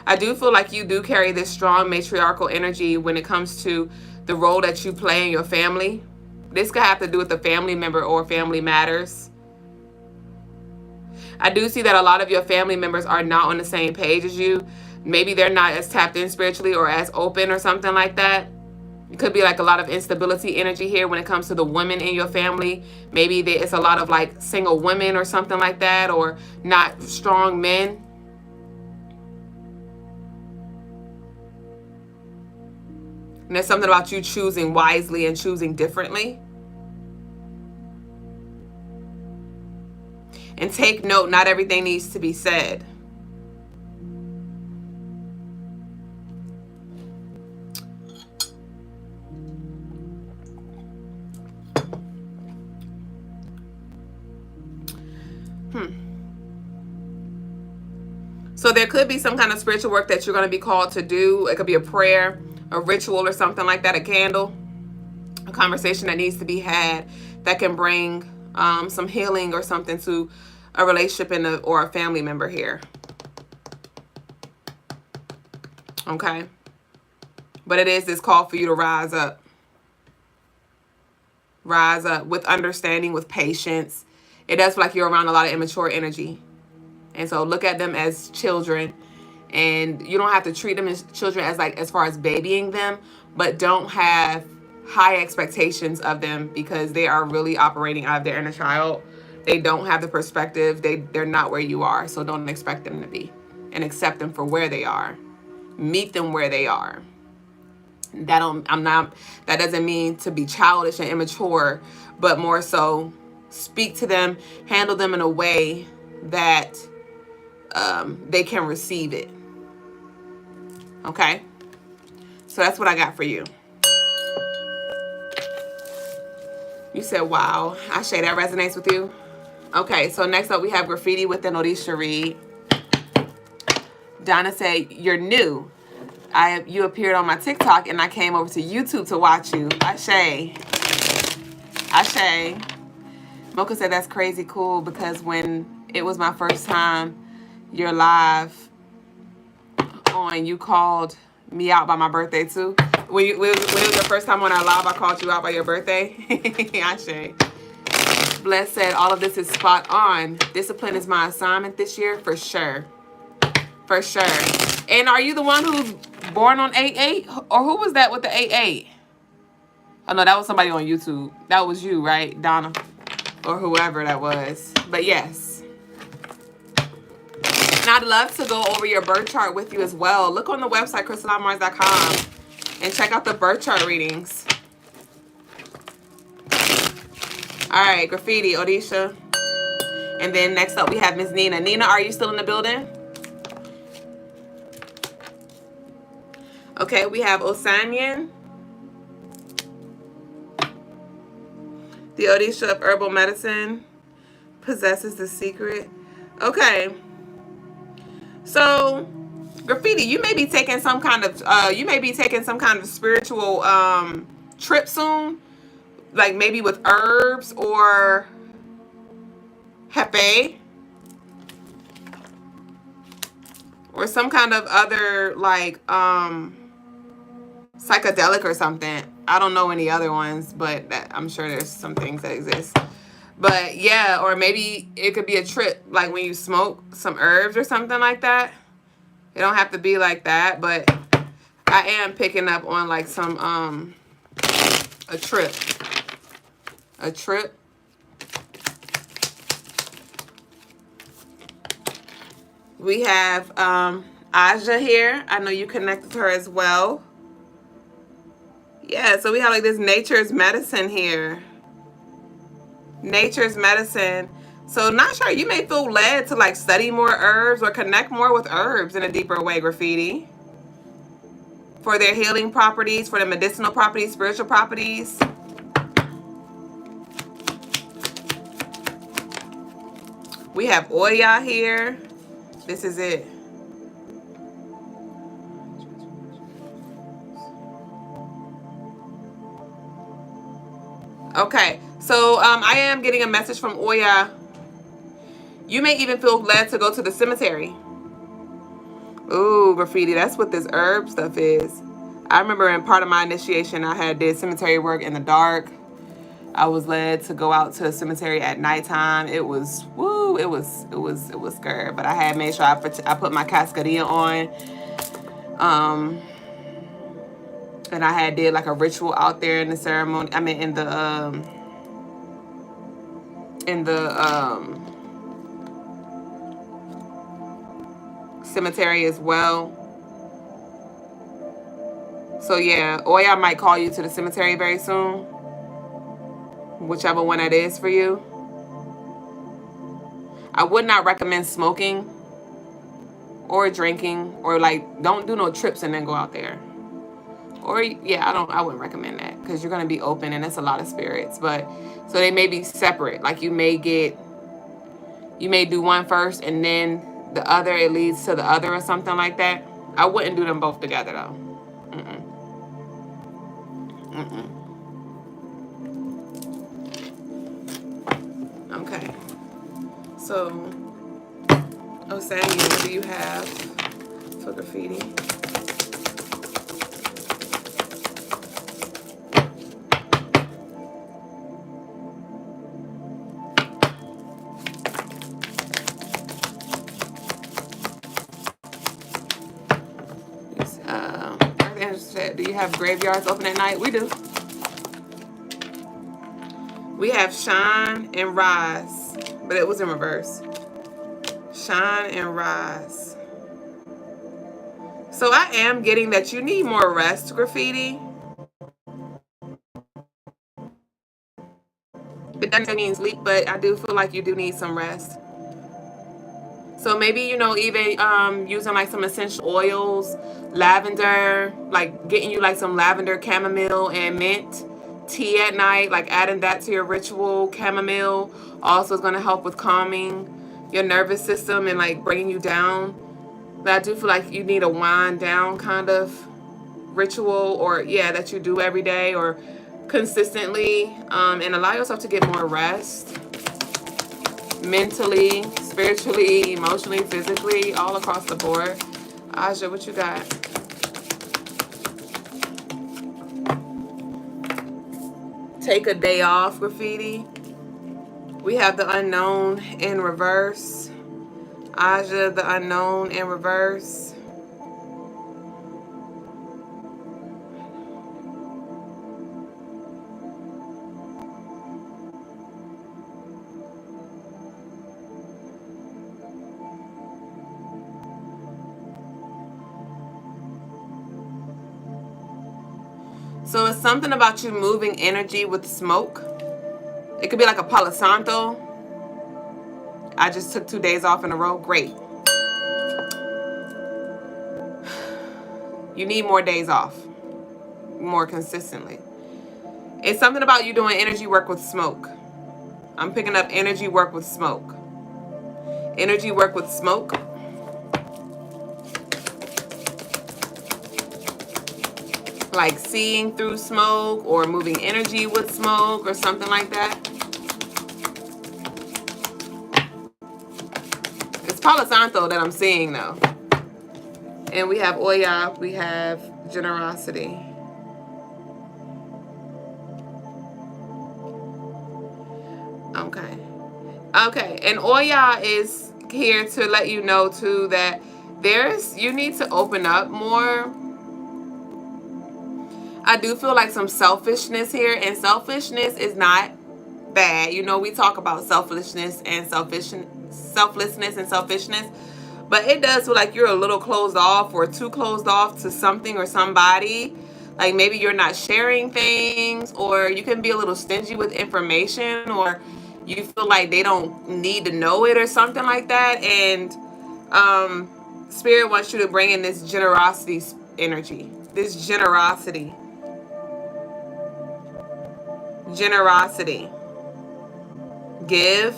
I do feel like you do carry this strong matriarchal energy when it comes to the role that you play in your family. This could have to do with a family member or family matters. I do see that a lot of your family members are not on the same page as you. Maybe they're not as tapped in spiritually or as open or something like that. It could be like a lot of instability energy here when it comes to the women in your family. Maybe it's a lot of like single women or something like that, or not strong men. And there's something about you choosing wisely and choosing differently. And take note, not everything needs to be said. So there could be some kind of spiritual work that you're going to be called to do. It could be a prayer, a ritual or something like that, a candle, a conversation that needs to be had that can bring some healing or something to a relationship or a family member here. Okay? But it is this call for you to rise up. Rise up with understanding, with patience. It does feel like you're around a lot of immature energy. And so look at them as children, and you don't have to treat them as children as far as babying them, but don't have high expectations of them because they are really operating out of their inner child. They don't have the perspective. They're not where you are. So don't expect them to be, and accept them for where they are. Meet them where they are. That doesn't mean to be childish and immature, but more so speak to them, handle them in a way that they can receive it. Okay? So that's what I got for you. You said, wow. Ashe, that resonates with you? Okay, so next up we have Graffiti with the Orisha read. Donna said, you're new. You appeared on my TikTok and I came over to YouTube to watch you. Ashe. Ashe. Mocha said that's crazy cool because when it was my first time, you're live on, you called me out by my birthday too. When it was your first time on our live, I called you out by your birthday. Ashe. Bless said all of this is spot on. Discipline is my assignment this year for sure. For sure. And are you the one who's born on 8/8? Or who was that with the 8/8? Oh no, that was somebody on YouTube. That was you, right, Donna? Or whoever that was. But yes. And I'd love to go over your birth chart with you as well. Look on the website, CrystalineMars.com, and check out the birth chart readings. All right, Graffiti, Odisha. And then next up we have Miss Nina. Nina, are you still in the building? Okay, we have Osanian. The Odisha of herbal medicine possesses the secret. Okay. So, Graffiti, you may be taking some kind of spiritual trip soon, like maybe with herbs or hefe or some kind of other like psychedelic or something. I don't know any other ones, but I'm sure there's some things that exist. But yeah, or maybe it could be a trip, like when you smoke some herbs or something like that. It don't have to be like that, but I am picking up on like some a trip. A trip. We have Aja here. I know you connected to her as well. Yeah, so we have like this nature's medicine here. Nature's medicine. So not sure, you may feel led to like study more herbs or connect more with herbs in a deeper way, Graffiti. For their healing properties, for their medicinal properties, spiritual properties. We have Oya here. This is it. Okay, so I am getting a message from Oya. You may even feel led to go to the cemetery. Ooh, Graffiti, that's what this herb stuff is. I remember in part of my initiation, I did cemetery work in the dark. I was led to go out to a cemetery at nighttime. It was, woo, it was scary. But I had made sure I put my cascadilla on. And I had did like a ritual out there in the ceremony. I mean, in the cemetery as well. So yeah, Oya might call you to the cemetery very soon. Whichever one that is for you. I would not recommend smoking or drinking or like don't do no trips and then go out there. Or yeah, I wouldn't recommend that because you're gonna be open and it's a lot of spirits. But so they may be separate. Like you may do one first and then the other, it leads to the other or something like that. I wouldn't do them both together though. Okay. So, Osanian, what do you have for Graffiti? Do you have graveyards open at night? We do. We have shine and rise, but it was in reverse. Shine and rise. So I am getting that you need more rest, Graffiti. It doesn't mean sleep, but I do feel like you do need some rest. So maybe, even using like some essential oils, lavender, like getting you like some lavender, chamomile, and mint tea at night, like adding that to your ritual. Chamomile also is going to help with calming your nervous system and like bringing you down. But I do feel like you need a wind down kind of ritual or that you do every day or consistently, and allow yourself to get more rest. mentally, spiritually, emotionally, physically, all across the board. Aja, what you got? Take a day off, Graffiti. We have the unknown in reverse. Aja, the unknown in reverse. So it's something about you moving energy with smoke. It could be like a Palo Santo. I just took 2 days off in a row. Great. You need more days off, more consistently. It's something about you doing energy work with smoke. I'm picking up energy work with smoke. Energy work with smoke. Like seeing through smoke or moving energy with smoke or something like that. It's Palo Santo that I'm seeing though. And we have Oya, we have generosity. Okay. Okay, and Oya is here to let you know too that you need to open up more. I do feel like some selfishness here, and selfishness is not bad. You know, we talk about selflessness and selflessness and selfishness, but it does feel like you're a little closed off or too closed off to something or somebody. Like maybe you're not sharing things, or you can be a little stingy with information, or you feel like they don't need to know it or something like that. And Spirit wants you to bring in this generosity energy, this generosity. Generosity. Give.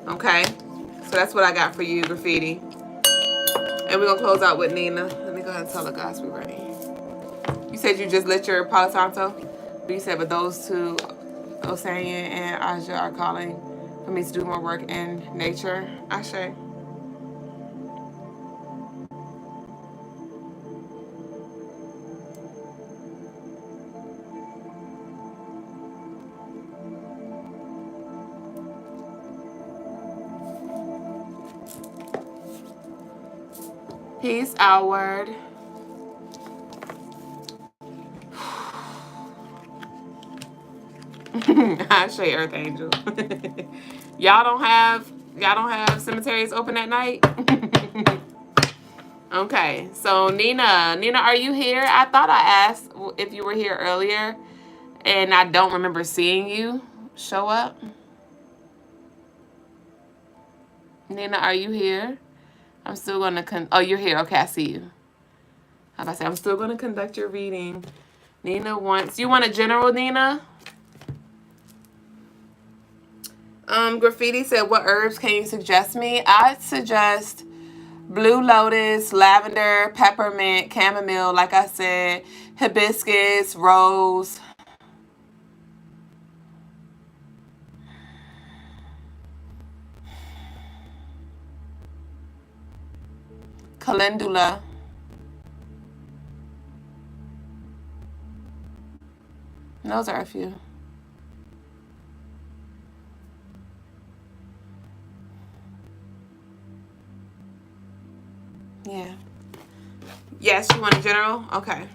Okay, so that's what I got for you, Graffiti. And we're gonna close out with Nina. Let me go ahead and tell the guys we're ready. You said you just lit your Palo Santo, but you said, but those two, Osanian and Aja, are calling for me to do more work in nature. Ashe. Peace outward. I say Earth Angel. y'all don't have cemeteries open at night? Okay, so Nina, are you here? I thought I asked if you were here earlier, and I don't remember seeing you show up. Nina, are you here? I'm still gonna oh, you're here. Okay, I see you. How about I say, I'm still gonna conduct your reading. Nina wants, you want a general, Nina? Graffiti said, what herbs can you suggest me? I'd suggest blue lotus, lavender, peppermint, chamomile, like I said, hibiscus, rose. Calendula. Those are a few. Yeah. Yes, you want a general? Okay.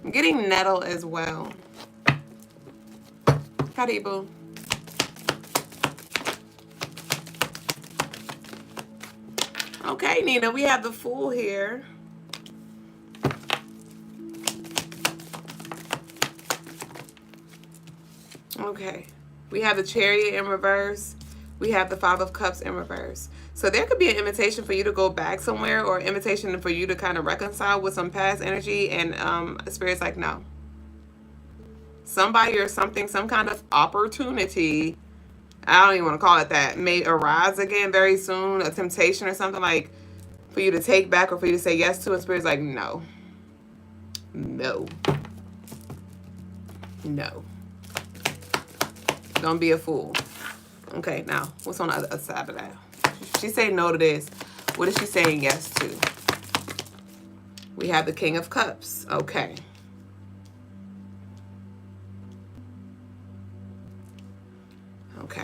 I'm getting nettle as well. Karibu. Okay, Nina, we have the Fool here. Okay, we have the Chariot in reverse. We have the Five of Cups in reverse. So there could be an invitation for you to go back somewhere, or an invitation for you to kind of reconcile with some past energy, and Spirit's like, no. somebody or something, some kind of opportunity, I don't even want to call it that, may arise again very soon, a temptation or something like for you to take back or for you to say yes to, and Spirit's like, no. No. No. Don't be a fool. Okay, now, what's on the other side of that? She saying no to this. What is she saying yes to? We have the King of Cups. Okay. Okay.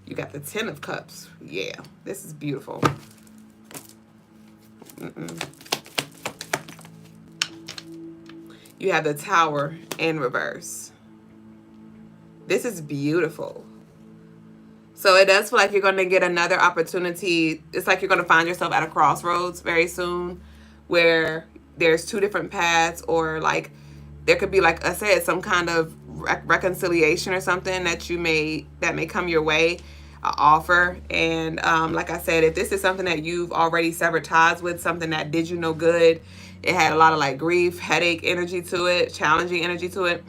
You got the Ten of Cups. Yeah, this is beautiful. You have the Tower in reverse. This is beautiful. So it does feel like you're going to get another opportunity. It's like you're going to find yourself at a crossroads very soon where there's two different paths, or like there could be, like I said, some kind of reconciliation or something that may come your way, an offer. And like I said, if this is something that you've already severed ties with, something that did you no good, it had a lot of like grief, headache energy to it, challenging energy to it.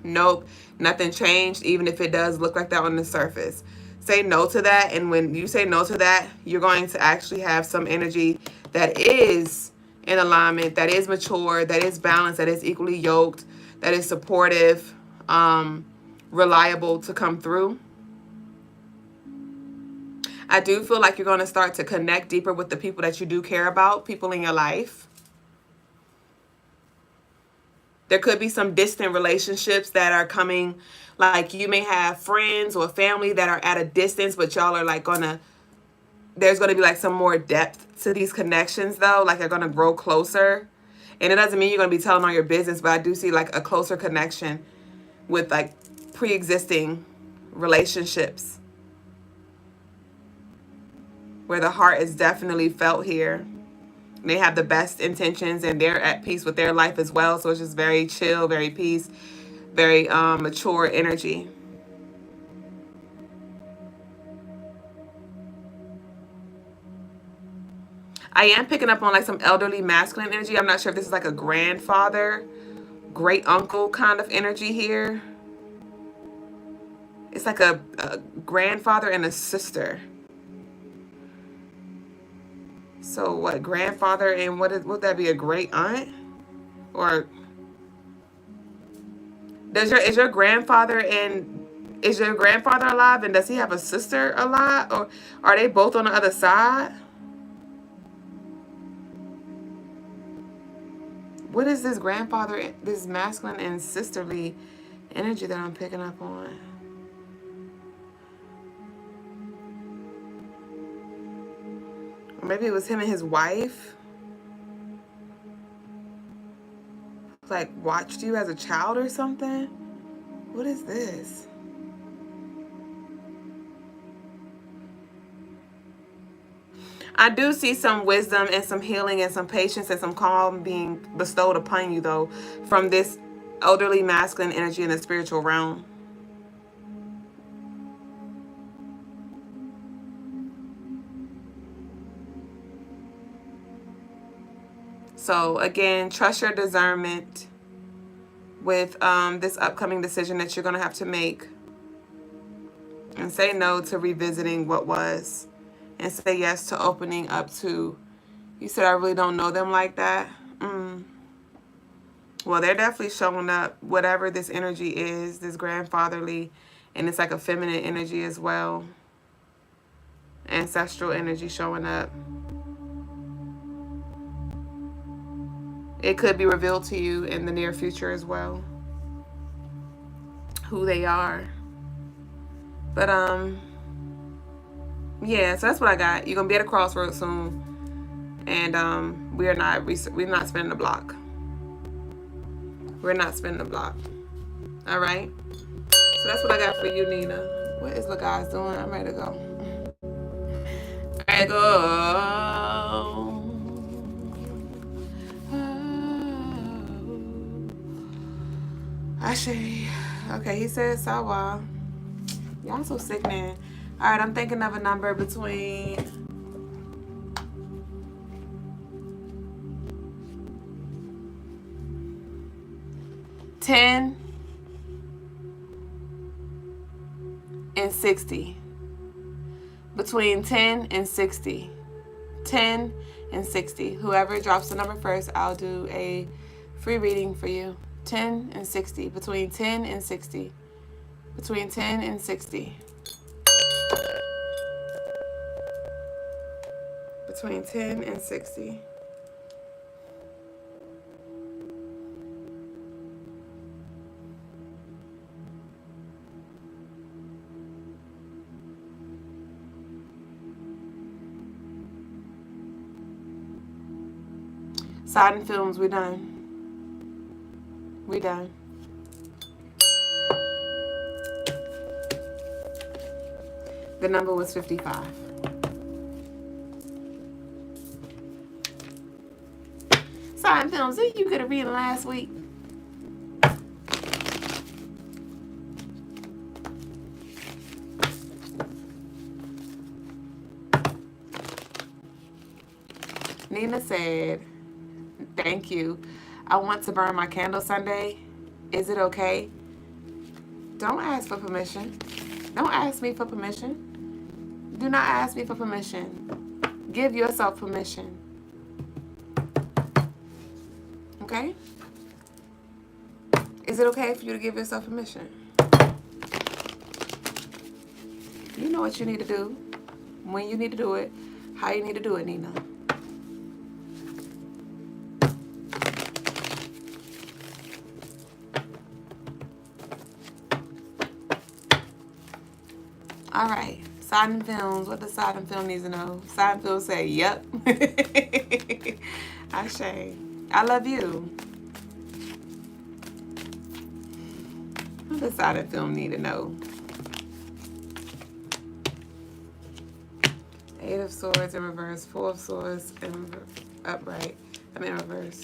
Nope, nothing changed, even if it does look like that on the surface. Say no to that, and when you say no to that, you're going to actually have some energy that is in alignment, that is mature, that is balanced, that is equally yoked, that is supportive, reliable to come through. I do feel like you're going to start to connect deeper with the people that you do care about, people in your life. There could be some distant relationships that are coming, like you may have friends or family that are at a distance, but y'all are like there's going to be like some more depth to these connections though, like they're going to grow closer. And it doesn't mean you're going to be telling all your business, but I do see like a closer connection with like pre-existing relationships where the heart is definitely felt here. They have the best intentions and they're at peace with their life as well. So it's just very chill, very peace, very mature energy. I am picking up on like some elderly masculine energy. I'm not sure if this is like a grandfather, great uncle kind of energy here. It's like a grandfather and a sister. So what, grandfather and would that be a great aunt? Or is your grandfather alive, and does he have a sister alive, or are they both on the other side? What is this grandfather, this masculine and sisterly energy that I'm picking up on? Or maybe it was him and his wife. Like watched you as a child or something? What is this? I do see some wisdom and some healing and some patience and some calm being bestowed upon you though from this elderly masculine energy in the spiritual realm. So again, trust your discernment with this upcoming decision that you're going to have to make. And say no to revisiting what was. And say yes to opening up to, you said I really don't know them like that. Well, they're definitely showing up, whatever this energy is, this grandfatherly, and it's like a feminine energy as well. Ancestral energy showing up. It could be revealed to you in the near future as well, who they are. But yeah, so that's what I got. You're gonna be at a crossroads soon, and we're not spinning the block. We're not spinning the block. All right. So that's what I got for you, Nina. What is the guys doing? I'm ready to go. Ready to go. Ashe. Okay, he said Sawa. Y'all so sick, man. All right, I'm thinking of a number between 10 and 60. Between 10 and 60. 10 and 60. Whoever drops the number first, I'll do a free reading for you. 10 and 60. Between 10 and 60. Between 10 and 60. Between 10 and 60. Siding films, we done. We done. The number was 55. Siding films, didn't you get a reading last week? Nina said, thank you. I want to burn my candle Sunday. Is it okay? Don't ask for permission. Don't ask me for permission. Do not ask me for permission. Give yourself permission. Okay? Is it okay for you to give yourself permission? You know what you need to do, when you need to do it, how you need to do it, Nina. All right, Siding Films. What does Siding Film needs to know? Siding Film say, yep. Ashe. I love you. What does Siding Film need to know? Eight of Swords in reverse, Four of Swords in upright. I'm in reverse.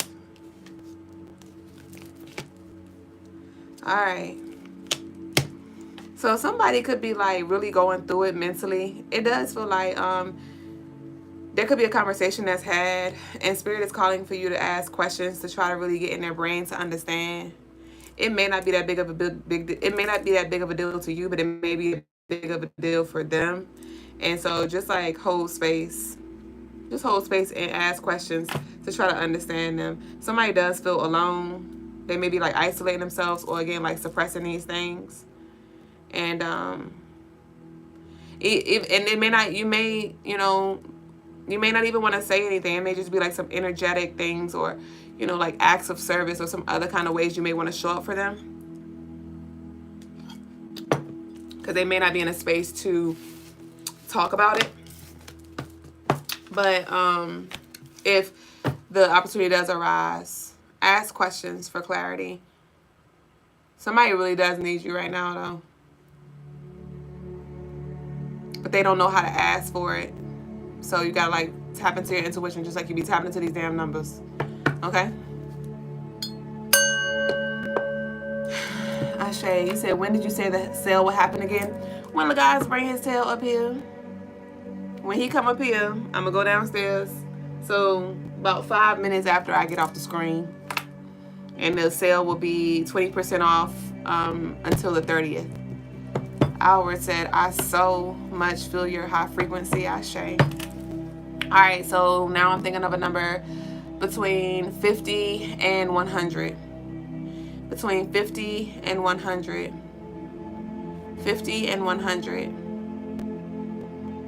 All right. So somebody could be like really going through it mentally. It does feel like there could be a conversation that's had, and Spirit is calling for you to ask questions to try to really get in their brain to understand. It may not be that big of a it may not be that big of a deal to you, but it may be big of a deal for them. And so just like hold space. Just hold space and ask questions to try to understand them. Somebody does feel alone. They may be like isolating themselves, or again like suppressing these things. And it may not, you may not even want to say anything. It may just be like some energetic things, or like acts of service, or some other kind of ways you may want to show up for them, because they may not be in a space to talk about it. But if the opportunity does arise, ask questions for clarity. Somebody really does need you right now, though. But they don't know how to ask for it. So you gotta like tap into your intuition, just like you be tapping into these damn numbers. Okay? Ashe, you said, when did you say the sale would happen again? When the guys bring his tail up here. When he come up here, I'm gonna go downstairs. So about 5 minutes after I get off the screen. And the sale will be 20% off until the 30th. Howard said, I so much feel your high frequency, Ashe. All right, so now I'm thinking of a number between 50 and 100. Between 50 and 100. 50 and 100.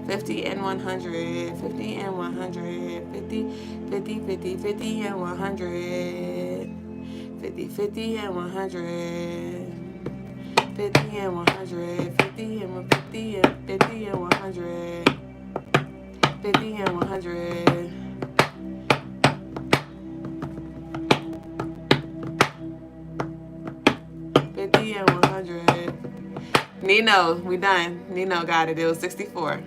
50 and 100. 50 and 100. 50, 50, 50, 50 and 100. 50, 50 and 100. 50 and 100, 50 and 50 and 50 and 100, 50 and 100. And 100. Nino, we done. Nino got it. It was 64.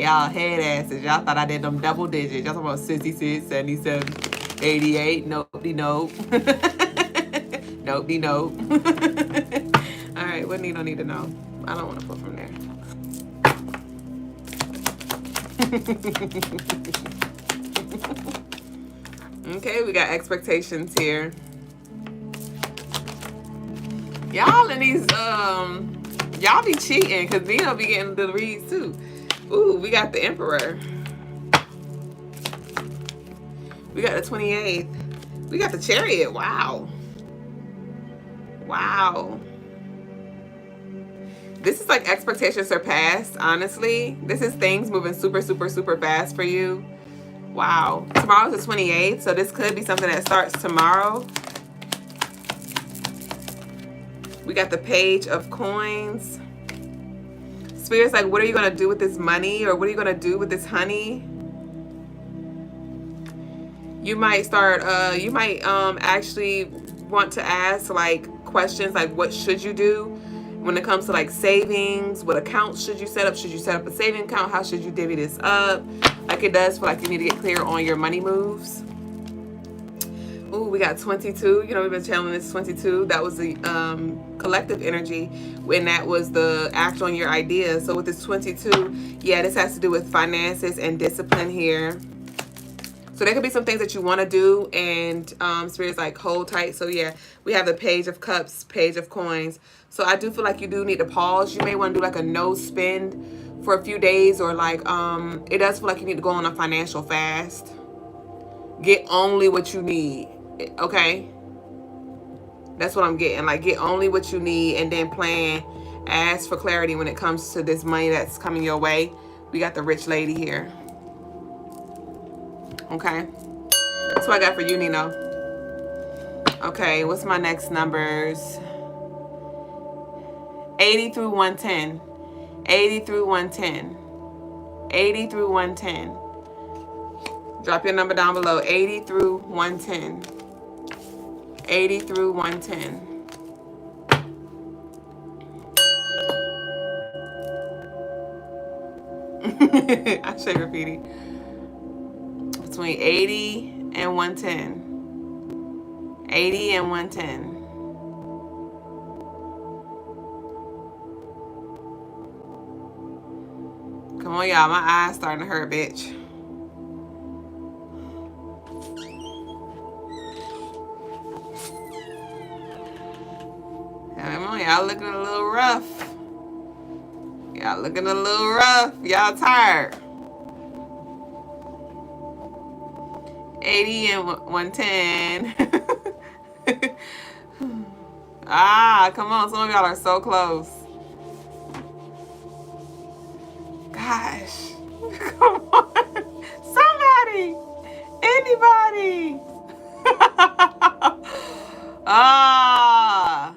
Y'all head asses. Y'all thought I did them double digits. Y'all talking about 66, 77, 88. Nope, nope. Nope, nope. All right, what Nino need to know? I don't want to put from there. Okay, we got expectations here. Y'all in these, y'all be cheating because Dino be getting the reads too. Ooh, we got the Emperor. We got the 28th. We got the Chariot. Wow. Wow. This is like expectations surpassed, honestly. This is things moving super, super, super fast for you. Wow. Tomorrow's the 28th, so this could be something that starts tomorrow. We got the Page of Coins. Spirit's like, what are you going to do with this money? Or what are you going to do with this honey? You might start, actually want to ask like questions like, what should you do when it comes to like savings? What accounts should you set up? Should you set up a saving account? How should you divvy this up? Like it does feel like you need to get clear on your money moves. Ooh, we got 22. You know, we've been channeling this 22. That was the collective energy when that was the act on your idea. So with this 22, yeah, this has to do with finances and discipline here. So there could be some things that you want to do and Spirit's like hold tight. So yeah, we have the Page of Cups, Page of Coins. So I do feel like you do need to pause. You may want to do like a no spend for a few days, or like it does feel like you need to go on a financial fast. Get only what you need. Okay, that's what I'm getting. Like get only what you need and then plan. Ask for clarity when it comes to this money that's coming your way. We got the Rich Lady here. Okay, that's what I got for you, Nino. Okay, what's my next numbers? 80 through 110. 80 through 110. 80 through 110. Drop your number down below. 80 through 110. 80 through 110. I say graffiti. Between 80 and 110. 80 and 110. Come on, y'all. My eyes starting to hurt, bitch. Come on, y'all looking a little rough. Y'all looking a little rough. Y'all tired. 80 and 110. Ah, come on. Some of y'all are so close. Gosh. Come on. Somebody. Anybody. Ah.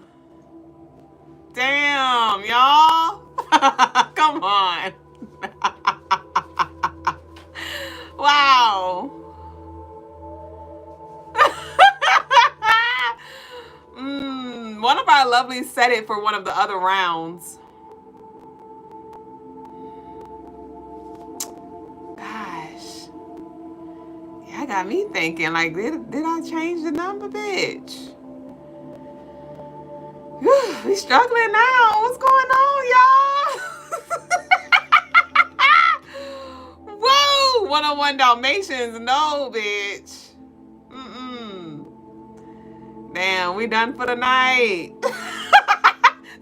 Damn, y'all. Come on. Wow. One of our lovelies said it for one of the other rounds. Gosh. Yeah, got me thinking, like, did I change the number, bitch? Whew, we struggling now. What's going on, y'all? Whoa! 101 Dalmatians. No, bitch. Damn, we done for the night.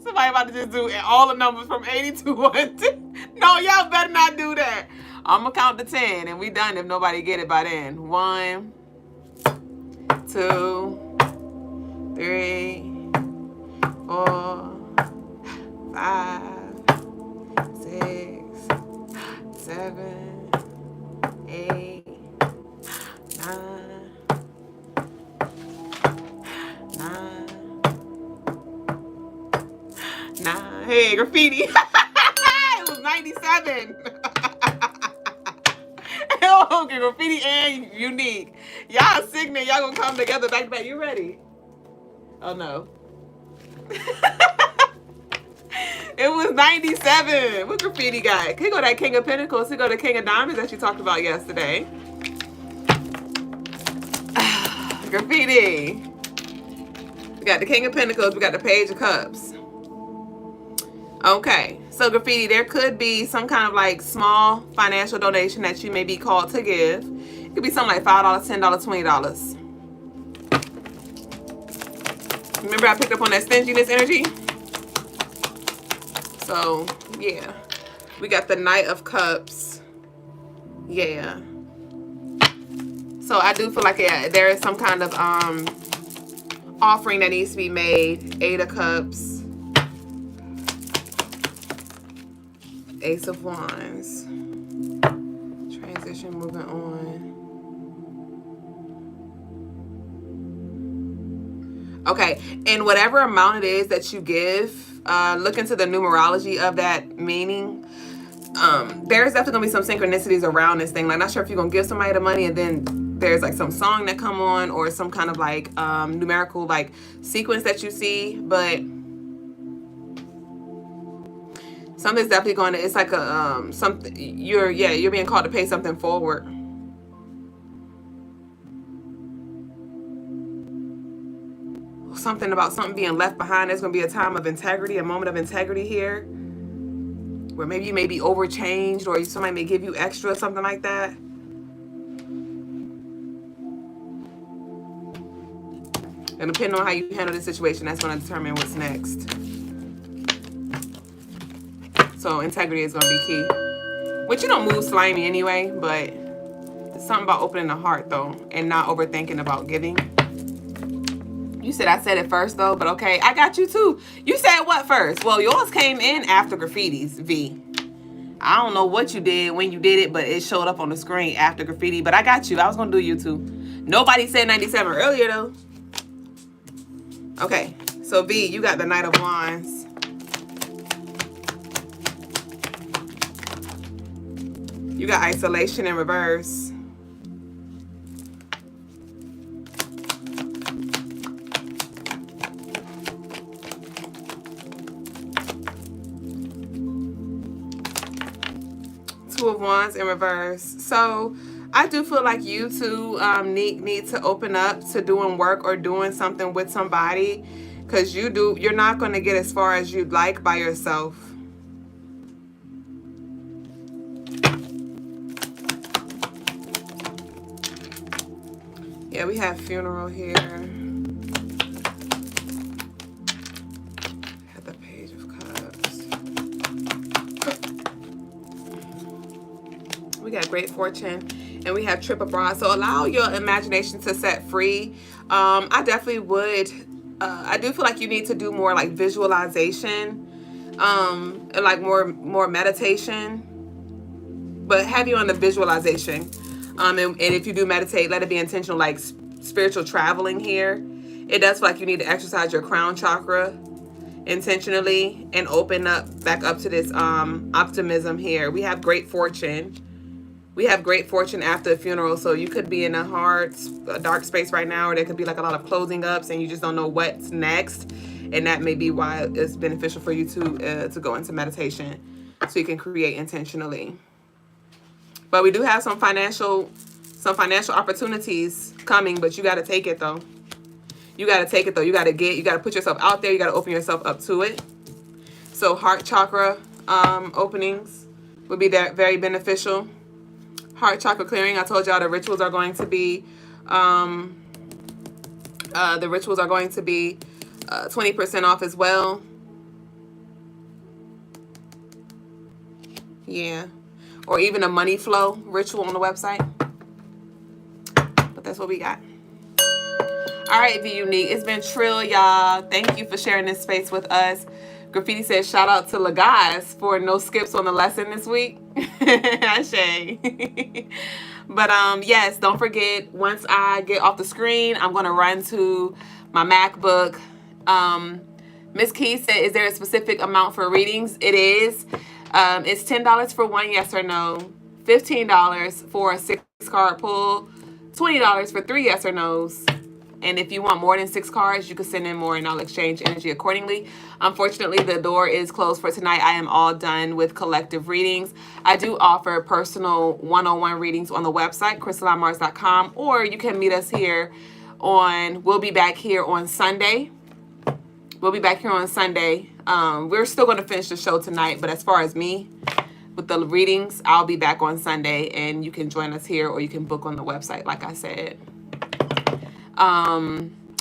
Somebody about to just do all the numbers from 80 to 110. No, y'all better not do that. I'm going to count to 10 and we done if nobody get it by then. 1, 2, 3, 4, 5, 6, 7, 8, 9. 9. Hey, graffiti. It was 97. Okay, graffiti and unique. Y'all signet. Y'all gonna come together back to back. You ready? Oh no. It was 97. What graffiti got? Here go that King of Pentacles. Here go the King of Diamonds that you talked about yesterday. Graffiti. We got the King of Pentacles. We got the Page of Cups. Okay, so graffiti, there could be some kind of like small financial donation that you may be called to give. It could be something like $5, $10, $20. Remember I picked up on that stinginess energy? So, yeah. We got the Knight of Cups. Yeah. So I do feel like there is some kind of offering that needs to be made. Eight of Cups. Ace of Wands. Transition, moving on. Okay, and whatever amount it is that you give, look into the numerology of that meaning. There's definitely gonna be some synchronicities around this thing. Like, not sure if you're gonna give somebody the money and then there's like some song that come on or some kind of like numerical like sequence that you see, but something's definitely going to, it's like a something, you're being called to pay something forward. Something about something being left behind. There's going to be a time of integrity, a moment of integrity here, where maybe you may be overchanged or somebody may give you extra, something like that. And depending on how you handle this situation, that's going to determine what's next. So integrity is going to be key. Which you don't move slimy anyway, but it's something about opening the heart though and not overthinking about giving. You said I said it first though, but okay, I got you too. You said what first? Well, yours came in after graffiti's, V. I don't know what you did when you did it, but it showed up on the screen after graffiti. But I got you. I was going to do you too. Nobody said 97 earlier though. Okay, so V, you got the Knight of Wands. You got isolation in reverse. Two of Wands in reverse. So I do feel like you two need to open up to doing work or doing something with somebody, because you're not going to get as far as you'd like by yourself. Yeah, we have funeral here. Have the Page of Cups. We got great fortune, and we have trip abroad. So allow your imagination to set free. I definitely would. I do feel like you need to do more like visualization, and like more meditation, but heavy on the visualization. And if you do meditate, let it be intentional, like spiritual traveling here. It does feel like you need to exercise your crown chakra intentionally and open up back up to this optimism here. We have great fortune. We have great fortune after the funeral. So you could be in a dark space right now, or there could be like a lot of closing ups and you just don't know what's next. And that may be why it's beneficial for you to go into meditation so you can create intentionally. But we do have some financial opportunities coming, but you got to take it though. You got to take it though. You got to put yourself out there. You got to open yourself up to it. So heart chakra openings would be very beneficial. Heart chakra clearing. I told y'all the rituals are going to be 20% off as well. Yeah. Or even a money flow ritual on the website. But that's what we got. All right, Be Unique. It's been Trill, y'all. Thank you for sharing this space with us. Graffiti says, shout out to Lagaz for no skips on the lesson this week. Ashe. But yes, don't forget, once I get off the screen, I'm going to run to my MacBook. Miss Key said, is there a specific amount for readings? It is. It's $10 for one yes or no, $15 for a 6-card pull, $20 for 3 yes or no's. And if you want more than 6 cards, you can send in more and I'll exchange energy accordingly. Unfortunately, the door is closed for tonight. I am all done with collective readings. I do offer personal one-on-one readings on the website, CrystalineMars.com, or you can meet us here we'll be back here on Sunday. We'll be back here on Sunday We're still going to finish the show tonight, but as far as me, with the readings, I'll be back on Sunday, and you can join us here or you can book on the website, like I said.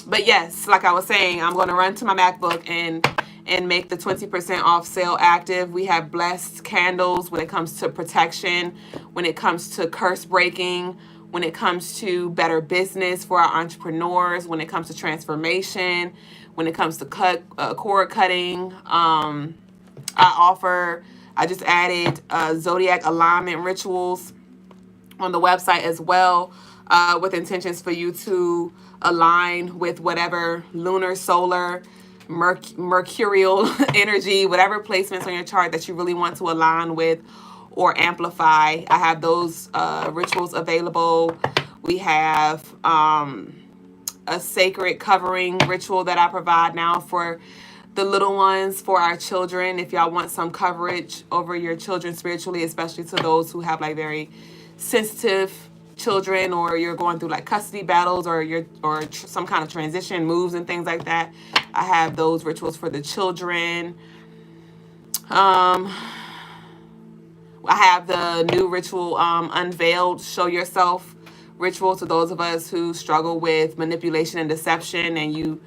But yes, like I was saying, I'm going to run to my MacBook and make the 20% off sale active. We have blessed candles when it comes to protection, when it comes to curse breaking, when it comes to better business for our entrepreneurs, when it comes to transformation, when it comes to cord cutting. I just added zodiac alignment rituals on the website as well, with intentions for you to align with whatever lunar, solar, mercurial energy, whatever placements on your chart that you really want to align with or amplify. I have those rituals available. We have a sacred covering ritual that I provide now for the little ones, for our children. If y'all want some coverage over your children spiritually, especially to those who have like very sensitive children, or you're going through like custody battles, or some kind of transition moves and things like that, I have those rituals for the children. I have the new ritual, unveiled, show yourself ritual, to those of us who struggle with manipulation and deception, and you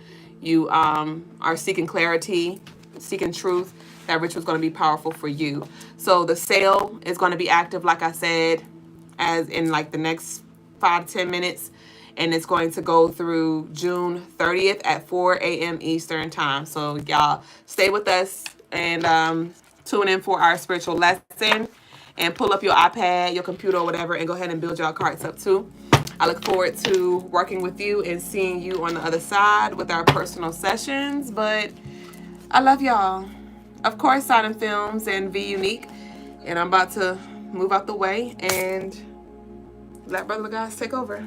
are seeking clarity, seeking truth. That ritual is going to be powerful for you. So the sale is going to be active, like I said, as in like the next 5 to 10 minutes, and it's going to go through June 30th at 4 a.m. Eastern time. So y'all stay with us and tune in for our spiritual lesson, and pull up your iPad, your computer, or whatever, and go ahead and build your cards up too. I look forward to working with you and seeing you on the other side with our personal sessions. But I love y'all. Of course, Silent Films and V Unique. And I'm about to move out the way and let Brother Guys take over.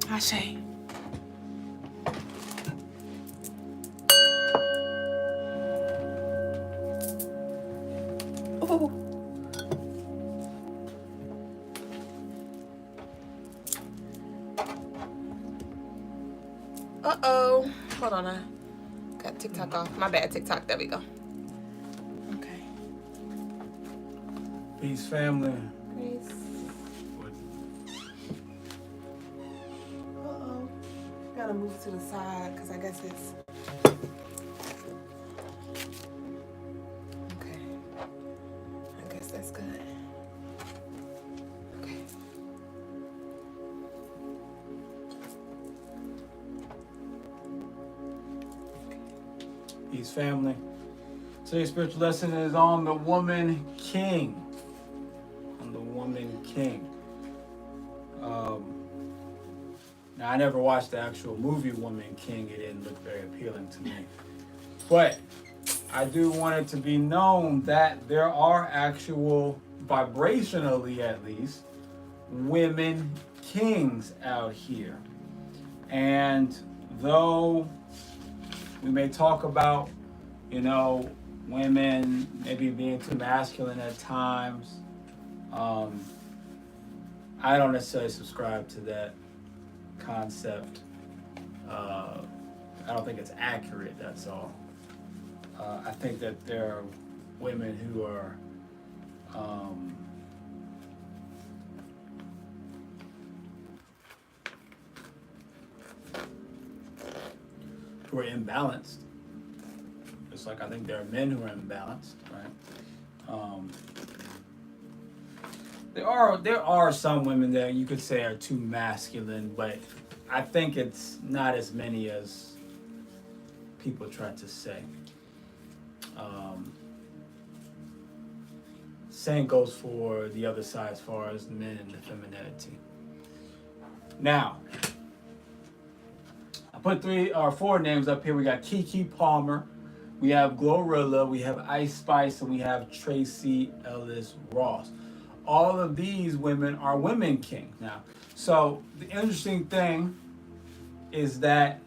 Ashe. Oh. Uh-oh. Hold on. I got TikTok off. My bad, TikTok. There we go. Okay. Peace, family. Peace. Uh-oh. Gotta move to the side because I guess it's... Okay. I guess that's good. Okay. Peace, family. Today's spiritual lesson is on the woman king. On the woman king. Now, I never watched the actual movie Woman King. It didn't look very appealing to me. But I do want it to be known that there are actual, vibrationally at least, women kings out here. And though we may talk about, women maybe being too masculine at times, I don't necessarily subscribe to that concept. I don't think it's accurate, that's all. I think that there are women who are imbalanced. Just like I think there are men who are imbalanced, right? There are some women that you could say are too masculine, but I think it's not as many as people try to say. Same goes for the other side as far as men and the femininity. Now, I put 3 or 4 names up here. We got Keke Palmer, we have Glorilla, we have Ice Spice, and we have Tracy Ellis Ross. All of these women are women kings now. So the interesting thing is that,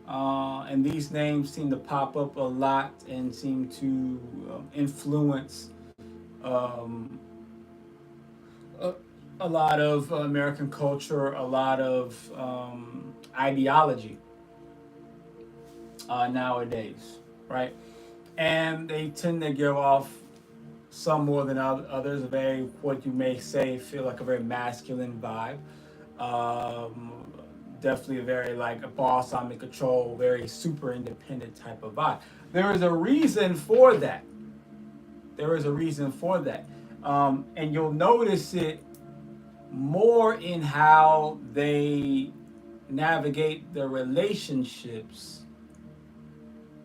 and these names seem to pop up a lot and seem to influence a lot of American culture, a lot of ideology nowadays. right? And they tend to give off some more than others, a very, what you may say, feel like a very masculine vibe. Um, Definitely a very like a boss, I'm in control, very super independent type of vibe. There is a reason for that. There is a reason for that. And you'll notice it more in how they navigate their relationships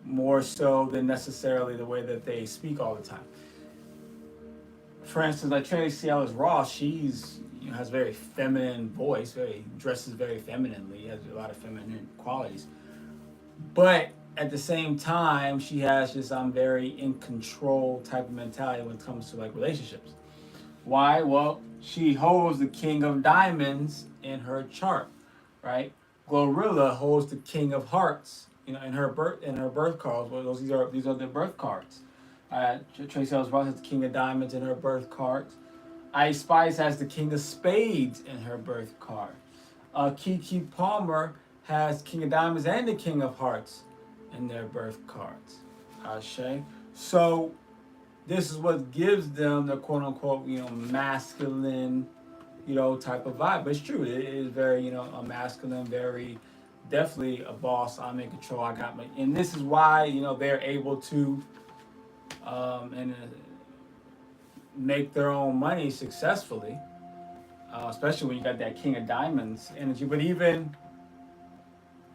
more so than necessarily the way that they speak all the time. For instance, like Tracy Ellis Ross, she's has very feminine voice, very dresses very femininely, has a lot of feminine qualities. But at the same time, she has this I'm very in control type of mentality when it comes to like relationships. Why? Well, she holds the King of Diamonds in her chart, right? Glorilla holds the King of Hearts, in her birth cards. Well, these are the birth cards. Tracy Ellis Ross has the King of Diamonds in her birth cards. Ice Spice has the King of Spades in her birth card. Keke Palmer has King of Diamonds and the King of Hearts in their birth cards. Ashe. So this is what gives them the quote unquote, masculine, type of vibe. But it's true. It is very, a masculine, very definitely a boss. I'm in control. I got my, and this is why, they're able to, and make their own money successfully, especially when you got that King of Diamonds energy. But even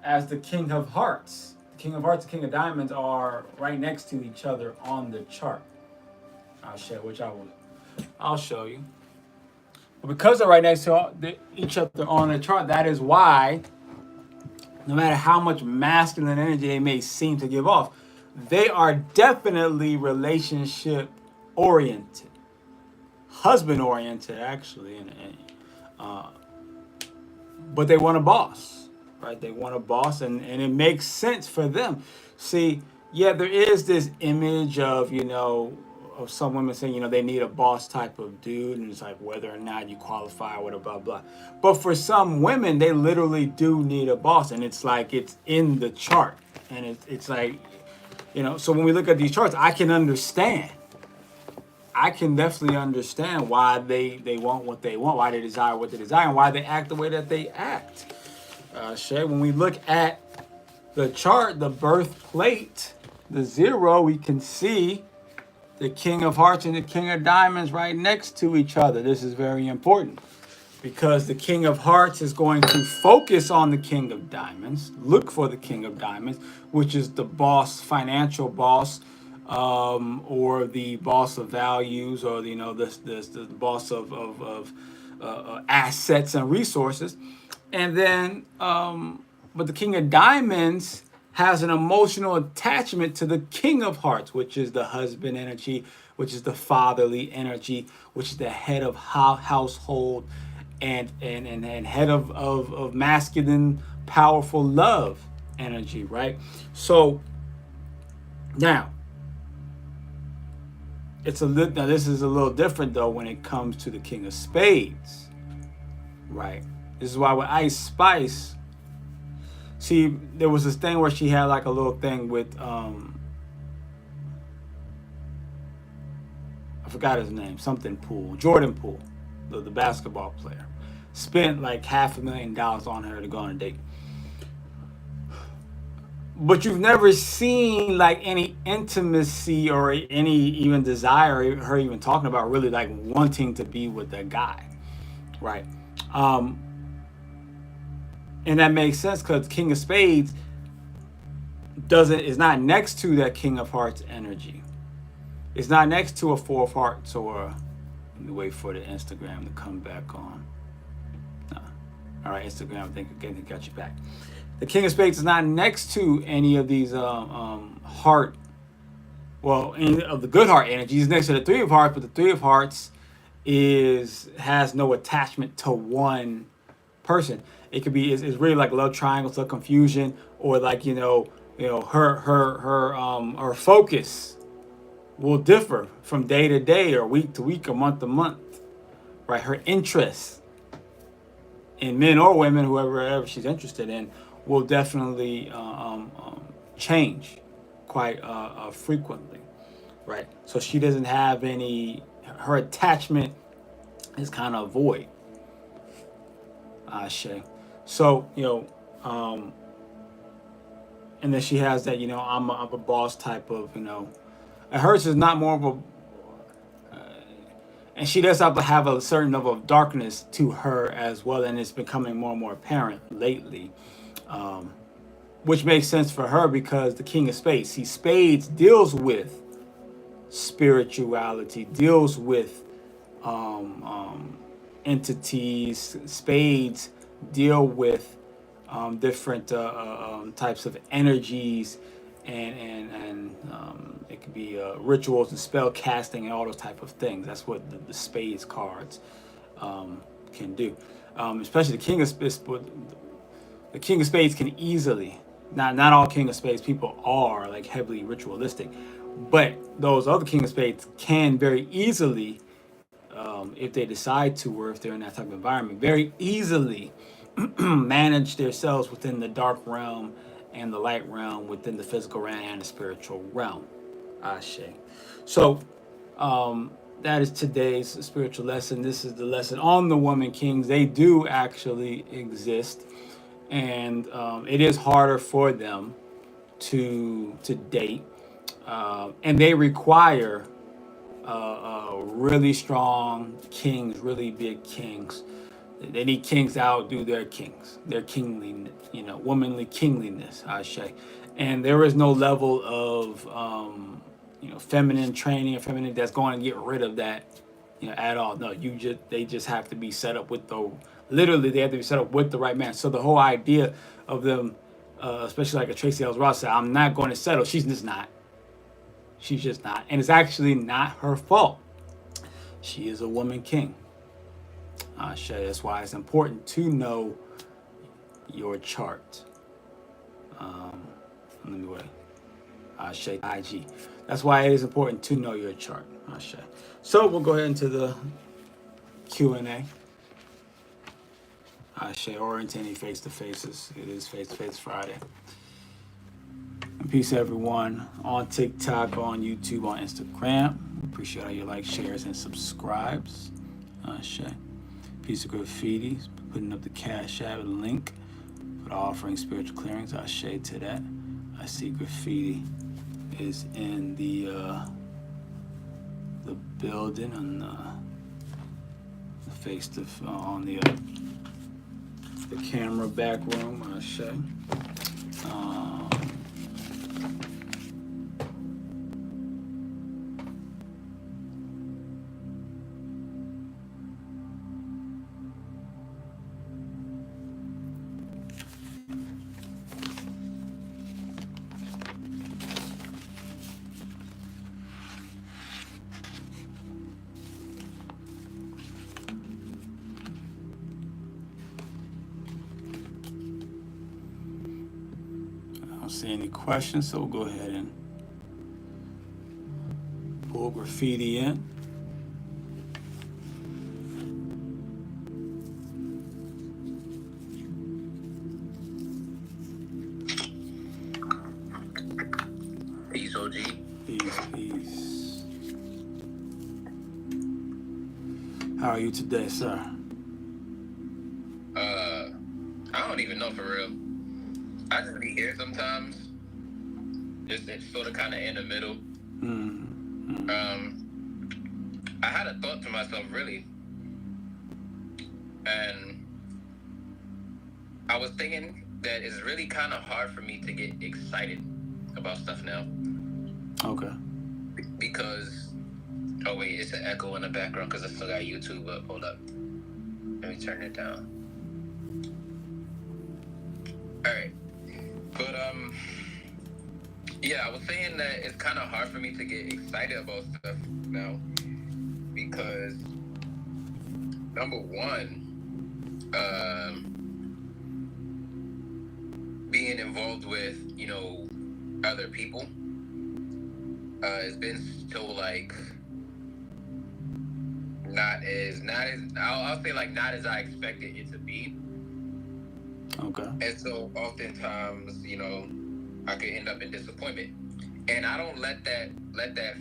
as the King of Hearts, the King of Diamonds are right next to each other on the chart. I'll show you. But because they're right next to each other on the chart, that is why, no matter how much masculine energy they may seem to give off, they are definitely relationship oriented, husband oriented actually, but they want a boss, right? They want a boss, and it makes sense for them. See, yeah, there is this image of of some women saying they need a boss type of dude, and it's like whether or not you qualify or whatever, blah blah. But for some women, they literally do need a boss, and it's like it's in the chart, and it's like So when we look at these charts, I can understand. I can definitely understand why they want what they want, why they desire what they desire, and why they act the way that they act. Shay, when we look at the chart, the birth plate, the 0, we can see the King of Hearts and the King of Diamonds right next to each other. This is very important because the King of Hearts is going to focus on the King of Diamonds, look for the King of Diamonds, which is the boss, financial boss, or the boss of values, or the boss of assets and resources, and then but the King of Diamonds has an emotional attachment to the King of Hearts, which is the husband energy, which is the fatherly energy, which is the head of household, and head of masculine, powerful love energy, right? So now this is a little different though when it comes to the King of Spades, right? This is why with Ice Spice, see, there was this thing where she had like a little thing with I forgot his name, something Poole, Jordan Poole, the basketball player, spent like $500,000 on her to go on a date. But you've never seen like any intimacy or any even desire, her even talking about really like wanting to be with that guy, right? And that makes sense because King of Spades is not next to that King of Hearts energy. It's not next to a 4 of Hearts, or let me wait for the Instagram to come back on. No. All right, Instagram, I think again got you back. The King of Spades is not next to any of these heart, any of the good heart energy. He's next to the 3 of Hearts, but the 3 of Hearts has no attachment to one person. It could be it's really like love triangles, love confusion, or like her focus will differ from day to day, or week to week, or month to month, right? Her interests in men or women, whoever she's interested in, will definitely change quite frequently, right? So she doesn't have any. Her attachment is kind of void. Shay. So and then she has that I'm a boss type of hers is not more of a and she does have a certain level of darkness to her as well, and it's becoming more and more apparent lately, um, which makes sense for her because the King of Spades. See, Spades deals with spirituality, deals with um, um, entities. Spades deal with different types of energies, and it could be rituals and spell casting and all those type of things. That's what the Spades cards can do. Especially the King of Spades. The King of Spades can easily, not all King of Spades people are like heavily ritualistic, but those other King of Spades can very easily, if they decide to, or if they're in that type of environment, very easily manage themselves within the dark realm and the light realm, within the physical realm and the spiritual realm. Ashe. So that is today's spiritual lesson. This is the lesson on the woman kings. They do actually exist, and it is harder for them to date, and they require really strong kings, really big kings. They need kings to outdo their kings, their kingly, womanly kingliness, I say. And there is no level of, feminine training or feminine that's going to get rid of that, at all. No, they just have to be set up with literally they have to be set up with the right man. So the whole idea of them, especially like a Tracy Ellis Ross said, I'm not going to settle. She's just not. She's just not. And it's actually not her fault. She is a woman king. That's why it's important to know your chart. Let me wait. IG. That's why it is important to know your chart. So we'll go ahead into the Q&A. Or into any face-to-faces. It is Face-to-Face Friday. And peace, everyone, on TikTok, on YouTube, on Instagram. Appreciate all your likes, shares, and subscribes. Piece of graffiti, putting up the Cash App link for the offering spiritual clearings. I shade to that. I see graffiti is in the building on the face to on the camera back room. I say. See any questions, so we'll go ahead and pull graffiti in. Peace, OG. Peace. How are you today, sir? I don't even know for real. I just be here sometimes. Just sort of kind of in the middle. I had a thought to myself, really. And I was thinking that it's really kind of hard for me to get excited about stuff now. Okay. Because, oh wait, it's an echo in the background because I still got YouTube up. Hold up. Let me turn it down. All right. But, yeah, I was saying that it's kind of hard for me to get excited about stuff now because, number one, being involved with, other people, it's been so, like, I'll say, like, not as I expected it to be. Okay. And so oftentimes, I could end up in disappointment. and I don't let that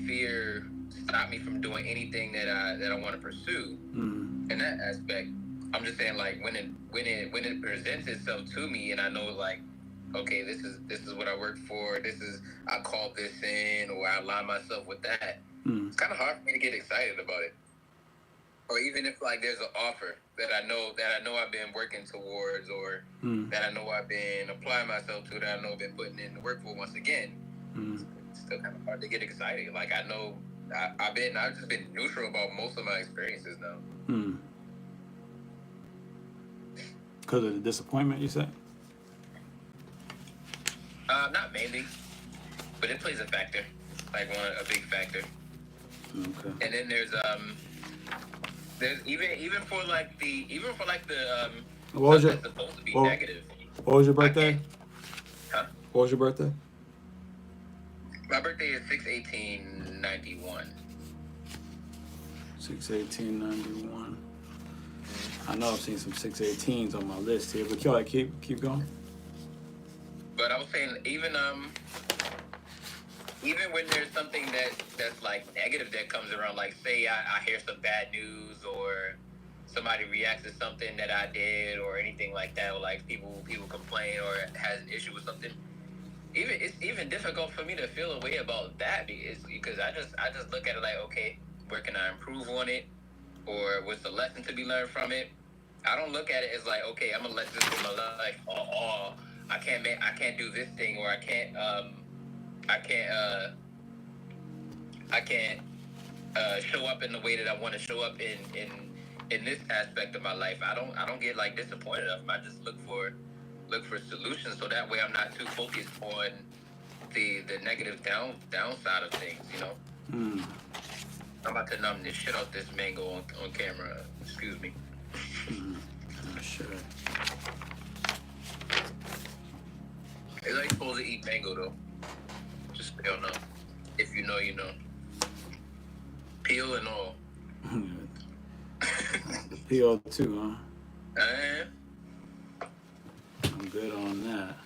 fear stop me from doing anything that I want to pursue. In that aspect, I'm just saying, like, when it presents itself to me, and I know, like, okay, this is what I work for. I called this in, or I align myself with that. It's kind of hard for me to get excited about it. Or even if, like, there's an offer that I know I've been working towards, or that I know I've been applying myself to, that I know I've been putting in the work for. Once again, it's still kind of hard to get excited. Like, I know I've just been neutral about most of my experiences now. Because of the disappointment, you say? Not mainly, but it plays a factor, like a big factor. Okay. And then there's even for the What was stuff your that's supposed to be negative. What was your birthday? Huh? What was your birthday? My birthday is 6/18/91. 6/18/91. I know I've seen some 6/18s on my list here, but keep going. But I was saying, even when there's something that's like negative that comes around, like, say I hear some bad news, or somebody reacts to something that I did, or anything like that, or like people complain or has an issue with something. It's even difficult for me to feel a way about that, because I just look at it like, okay, where can I improve on it, or what's the lesson to be learned from it? I don't look at it as like, okay, I'm gonna let this in my life. I can't do this thing, or I can't show up in the way that I want to show up in this aspect of my life. I don't get, like, disappointed of them. I just look for solutions, so that way I'm not too focused on the negative downside of things. I'm about to numb this shit out this mango on camera. Excuse me. Sure. It's like supposed to eat mango though. Just so you know. If you know, you know. Peel and all. The peel too, huh? I'm good on that.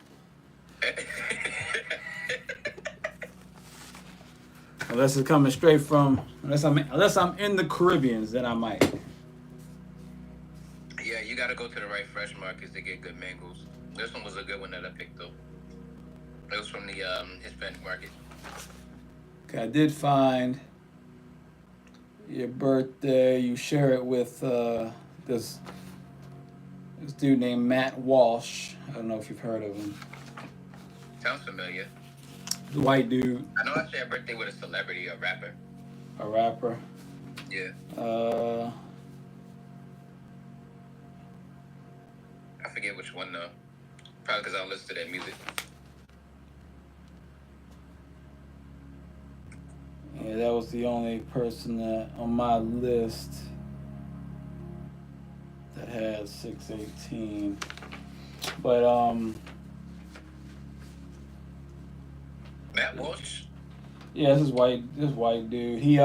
Unless it's coming straight from, unless I'm in the Caribbeans, then I might. Yeah, you gotta go to the right fresh markets to get good mangoes. This one was a good one that I picked though. It was from the Hispanic market. Okay, I did find your birthday. You share it with this dude named Matt Walsh. I don't know if you've heard of him. Sounds familiar. The white dude. I know I shared a birthday with a celebrity, a rapper. A rapper. Yeah. I forget which one though. Probably because I don't listen to that music. Yeah, that was the only person that on my list that has 6/18. But Matt Walsh. yeah, this white dude. He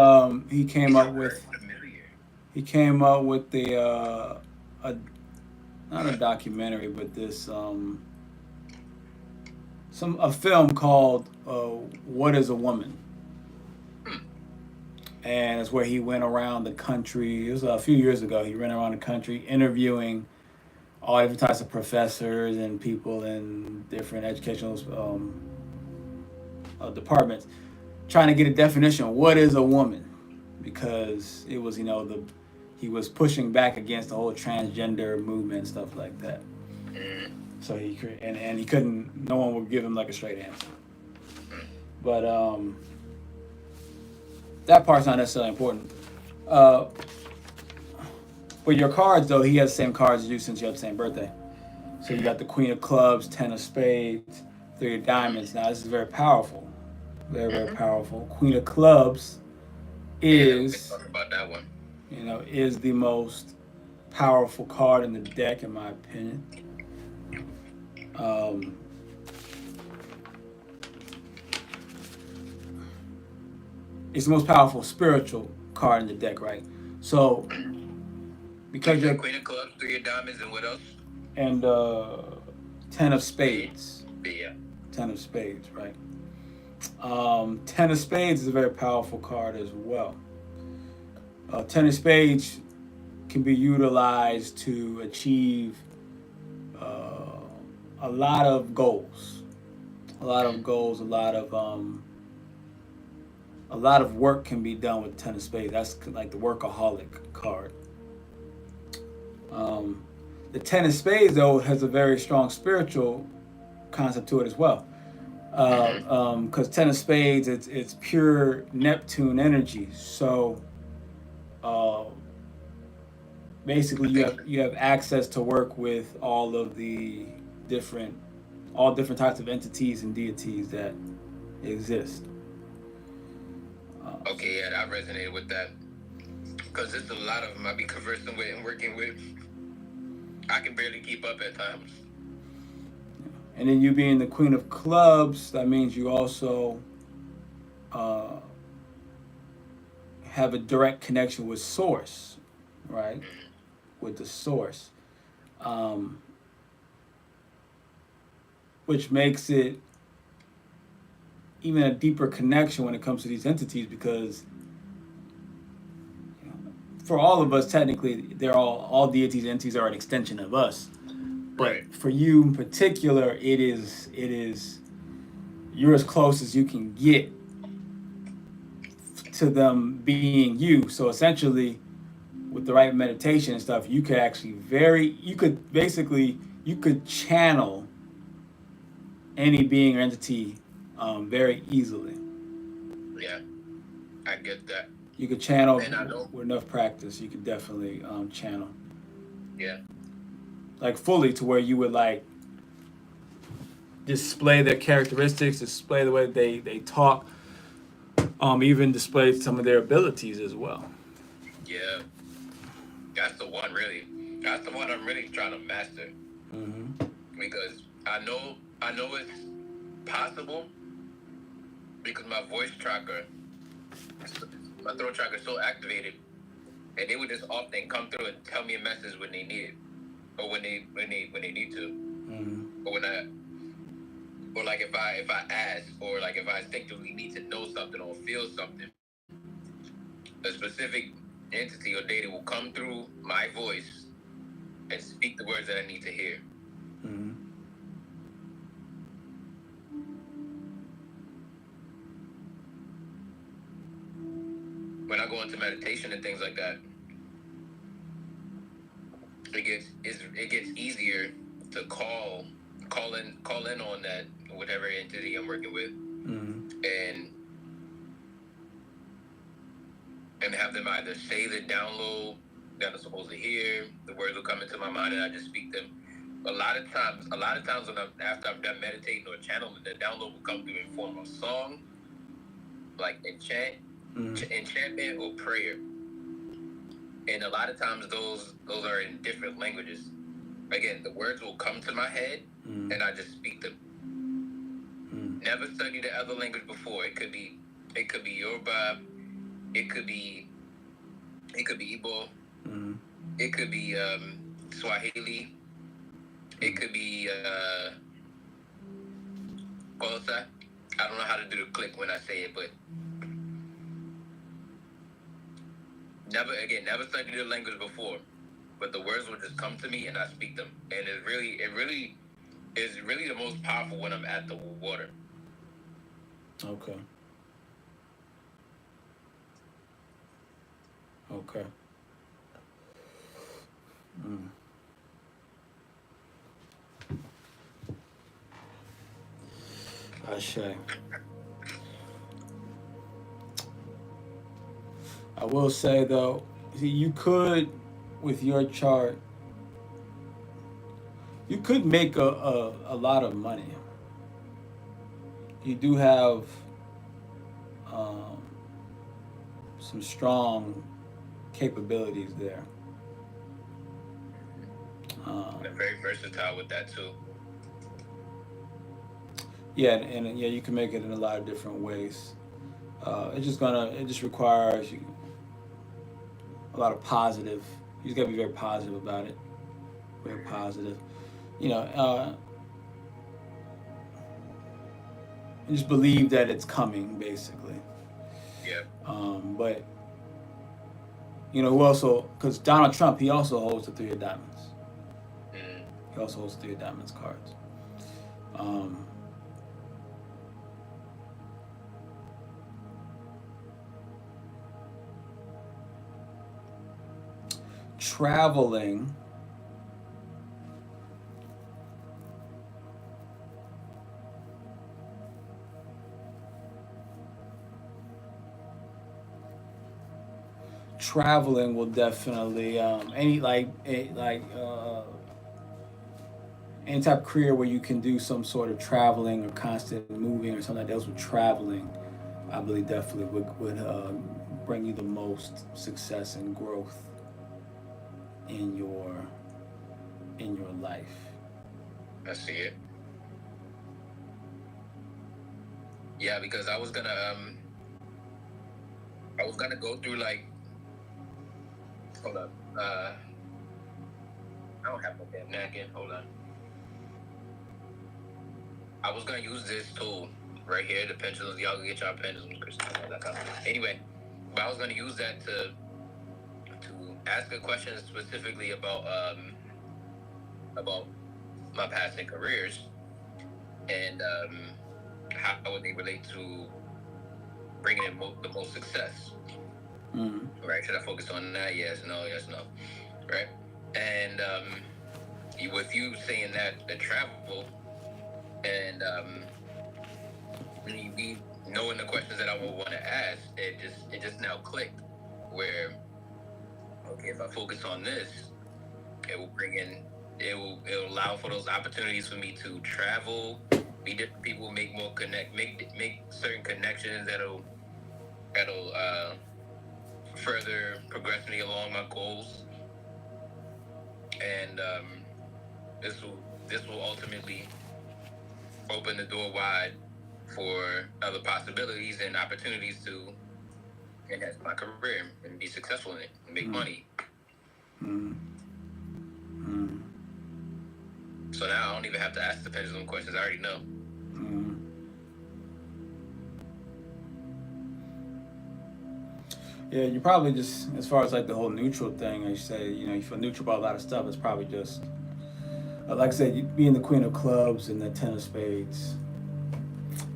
came up with the not a documentary, but this a film called What is a Woman? And it's where he went around the country. It was a few years ago. He went around the country interviewing all different types of professors and people in different educational departments, trying to get a definition of what is a woman, because it was, he was pushing back against the whole transgender movement and stuff like that. So he couldn't. No one would give him like a straight answer. But that part's not necessarily important. With your cards, though, he has the same cards as you since you have the same birthday. So you got the Queen of Clubs, Ten of Spades, Three of Diamonds. Now, this is very powerful. Very, very powerful. Queen of Clubs is, about that one. Is the most powerful card in the deck, in my opinion. It's the most powerful spiritual card in the deck, right? So, because you're Queen of Clubs, Three of Diamonds, and what else? And Ten of Spades. Yeah. 10 of Spades, right? Ten of Spades is a very powerful card as well. Ten of Spades can be utilized to achieve a lot of goals. A lot of goals, a lot of work can be done with Ten of Spades. That's like the workaholic card. The Ten of Spades, though, has a very strong spiritual concept to it as well. Because Ten of Spades, it's pure Neptune energy. So basically, you have access to work with all different types of entities and deities that exist. Okay, yeah, I resonated with that because there's a lot of them I be conversing with and working with. I can barely keep up at times. And then you being the Queen of Clubs, that means you also have a direct connection with Source, right? With the Source, which makes it even a deeper connection when it comes to these entities, because for all of us, technically, they're all deities and entities are an extension of us. But Right. for you in particular, it is you're as close as you can get to them being you. So essentially, with the right meditation and stuff, you could channel any being or entity very easily. Yeah, I get that. You could channel with enough practice. You could definitely channel. Yeah. Like fully to where you would like display their characteristics, display the way they talk, even display some of their abilities as well. Yeah. That's the one really. That's the one I'm really trying to master. Mm-hmm. Because I know it's possible because my voice tracker, my throat tracker is so activated, and they would just often come through and tell me a message when they need it, or when they need to, Mm-hmm. or like if I ask, or like if I instinctively need to know something or feel something, a specific entity or deity will come through my voice and speak the words that I need to hear. Mm-hmm. When I go into meditation and things like that, it gets easier to call in on that whatever entity I'm working with, Mm-hmm. and have them either say the download that I'm supposed to hear. The words will come into my mind and I just speak them. A lot of times when after I'm done meditating or channeling, the download will come through in form of song, like enchantment or prayer. And a lot of times those are in different languages. Again, the words will come to my head and I just speak them. Never studied the other language before. It could be Yoruba, it could be Igbo, it could be Swahili, it could be Kosa. I don't know how to do the click when I say it, but never studied the language before. But the words will just come to me and I speak them. And it really is really the most powerful when I'm at the water. Okay. Okay. Ashe. I will say though, you could, with your chart, you could make a lot of money. You do have some strong capabilities there. They're very versatile with that too. Yeah, and yeah, you can make it in a lot of different ways. It just requires you a lot of positive. You just gotta be very positive about it. Very positive. You know, just believe that it's coming, basically. Yeah. But who also? Because Donald Trump, he also holds the Three of Diamonds. Mm. He also holds the Three of Diamonds cards. Um, traveling. Traveling will definitely any type of career where you can do some sort of traveling or constant moving or something that deals with traveling, I believe definitely would bring you the most success and growth in your life. I see it. Yeah, because I was gonna go through like, hold up, I don't have my damn napkin. Hold on. I was gonna use this tool right here, the pendulums. Y'all can get y'all pendulums, Crystaline.com. Anyway, but I was gonna use that to ask a question specifically about my past and careers, and how would they relate to bringing in the most success. Right? Should I focus on that? Yes, no, right? And with you saying that the travel and me knowing the questions that I would want to ask, it just now clicked where, okay, if I focus on this, it will bring in, it'll allow for those opportunities for me to travel, meet different people, make certain connections that'll further progress me along my goals, and this will ultimately open the door wide for other possibilities and opportunities to enhance my career and be successful in it and make money. So now I don't even have to ask the pendulum questions. I already know. Yeah, you probably just, as far as like the whole neutral thing, I say, you feel neutral about a lot of stuff. It's probably just, like I said, you being the Queen of Clubs and the Ten of Spades.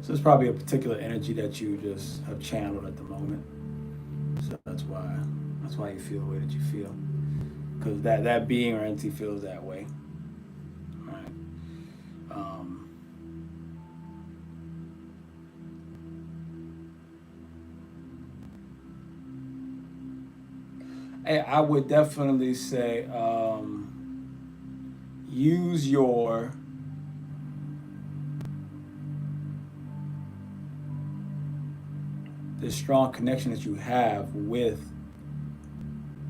So it's probably a particular energy that you just have channeled at the moment. So that's why you feel the way that you feel, because that being or entity feels that way, right? I would definitely say use the strong connection that you have with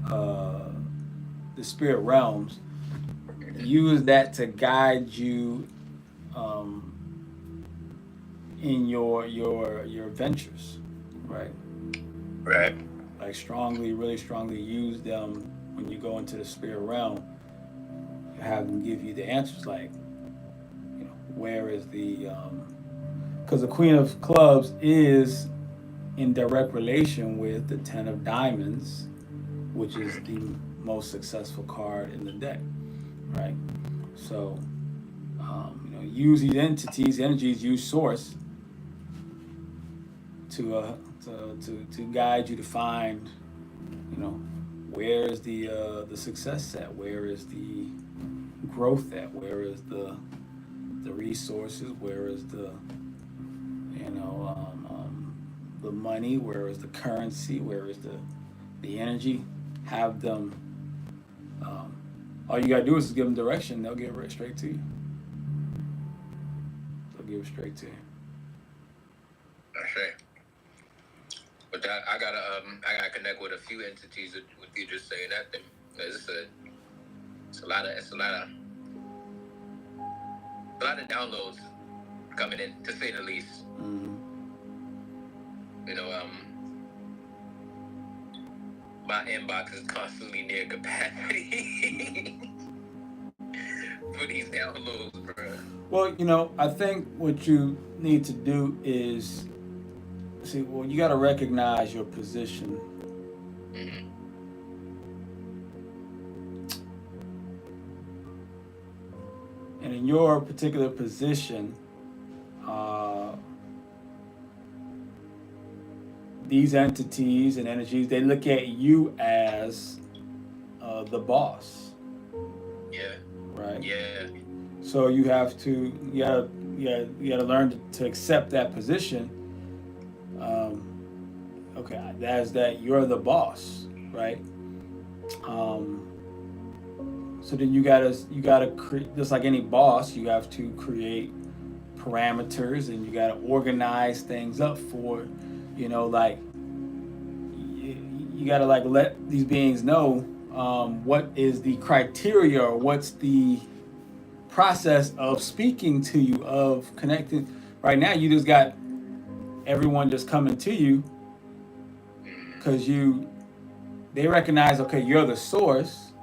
the spirit realms. Use that to guide you in your ventures, right? Right. Like really strongly use them when you go into the spirit realm. Have them give you the answers, like, where is the because the Queen of Clubs is in direct relation with the Ten of Diamonds, which is the most successful card in the deck, right? So, use these entities, energies, use source to guide you to find, where is the success at, where is the growth at, where is the resources, where is the the money, where is the currency, where is the energy. Have them. All you gotta do is give them direction. They'll give it right straight to you. They'll give it straight to you. Okay. But that I gotta connect with a few entities with you just saying that thing. It's a lot of downloads coming in, to say the least. My inbox is constantly near capacity for these downloads, bro. Well, I think what you need to do is see. Well, you got to recognize your position. Mm-hmm. And in your particular position, uh, these entities and energies, they look at you as the boss, Yeah. right? Yeah. So you have to, you gotta learn to accept that position. Um, okay, that you're the boss, right? Um, so then you gotta create, just like any boss, you have to create parameters, and you gotta organize things up for, like you gotta like let these beings know what is the criteria, or what's the process of speaking to you, of connecting. Right now, you just got everyone just coming to you because they recognize, okay, you're the source,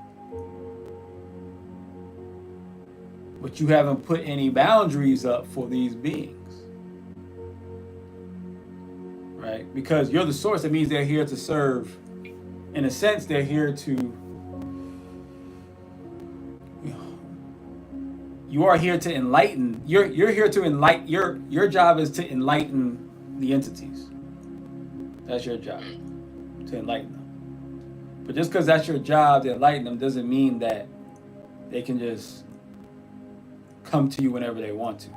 but you haven't put any boundaries up for these beings, right? Because you're the source, it means they're here to serve. In a sense, they're here to, you are here to enlighten. You're here to enlighten. Your job is to enlighten the entities. That's your job, to enlighten them. But just because that's your job to enlighten them doesn't mean that they can just come to you whenever they want to,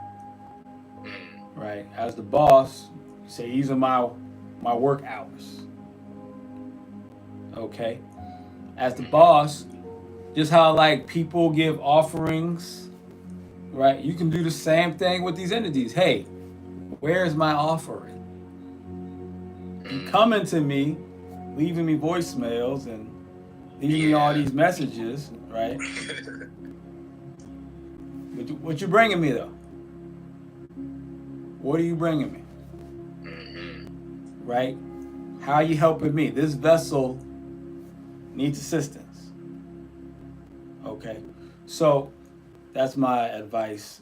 right? As the boss, you say, these are my work hours. Okay. As the boss, just how like people give offerings, right? You can do the same thing with these entities. Hey, where's my offering? You coming to me, leaving me voicemails and leaving me all these messages, right? What you bringing me though? What are you bringing me? Right? How are you helping me? This vessel needs assistance. Okay, so that's my advice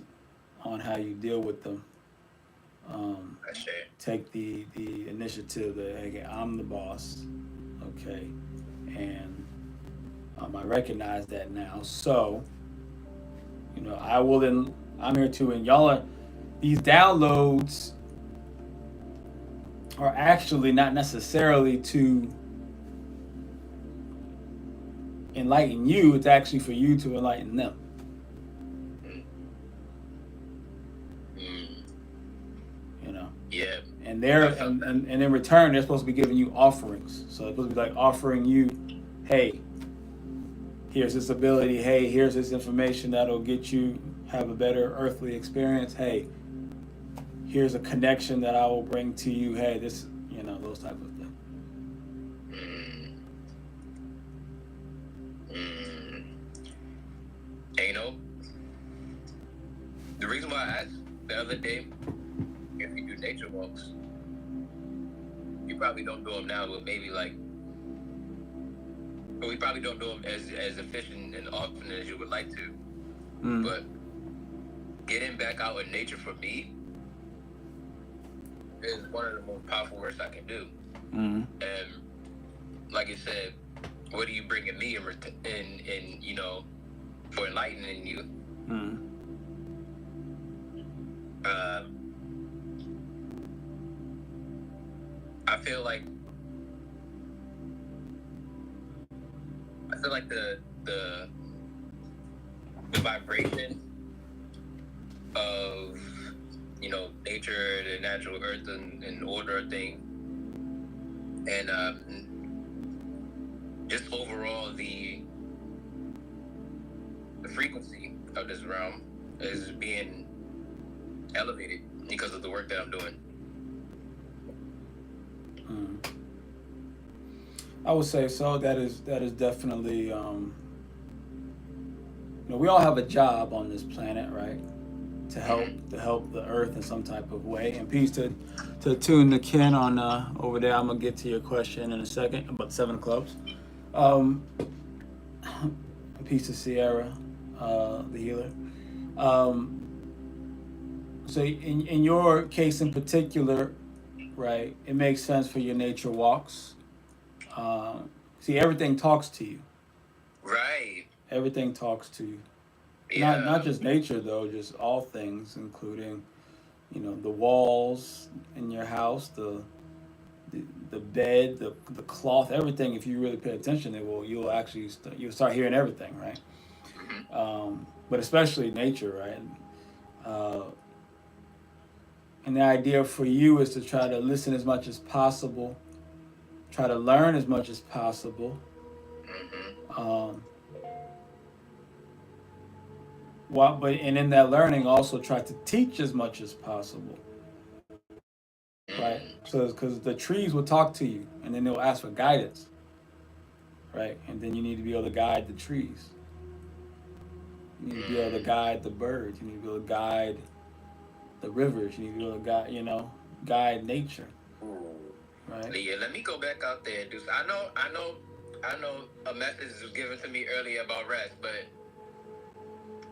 on how you deal with them. Take the initiative that, hey, I'm the boss, okay, and I recognize that now. So, I'm here too, and y'all are, these downloads are actually not necessarily to enlighten you, it's actually for you to enlighten them. Yeah. And and in return, they're supposed to be giving you offerings. So it's supposed to be like offering you, hey, here's this ability, hey, here's this information that'll get you have a better earthly experience. Hey, here's a connection that I will bring to you. Hey, this, those type of things. And the reason why I asked the other day if you do nature walks, you probably don't do them now, but maybe but we probably don't do them as efficient and often as you would like to. But getting back out in nature for me is one of the most powerful works I can do. And like you said, what are you bringing me in for enlightening you? I feel like the vibration of nature, the natural earth, and order of things, and just overall the frequency of this realm is being elevated because of the work that I'm doing. I would say so. That is definitely. We all have a job on this planet, right? To help the earth in some type of way. And peace to Tune the Ken on over there. I'm gonna get to your question in a second about 7 clubs. Peace to Sierra, the healer. So in your case in particular, right, it makes sense for your nature walks. See, everything talks to you. Right. Everything talks to you. Not Yeah. just nature though, just all things, including, the walls in your house, the, the bed, the cloth, everything. If you really pay attention, you'll actually you'll start hearing everything, right? Mm-hmm. But especially nature, right? Uh, and the idea for you is to try to listen as much as possible, try to learn as much as possible. Mm-hmm. Um, but and in that learning, also try to teach as much as possible, right? Mm-hmm. So because the trees will talk to you, and then they'll ask for guidance, right? And then you need to be able to guide the trees. You need to be able to guide the birds. You need to be able to guide the rivers. You need to be able to guide, guide nature, Ooh. right? Yeah, let me go back out there and do. I know. A message was given to me earlier about rest, but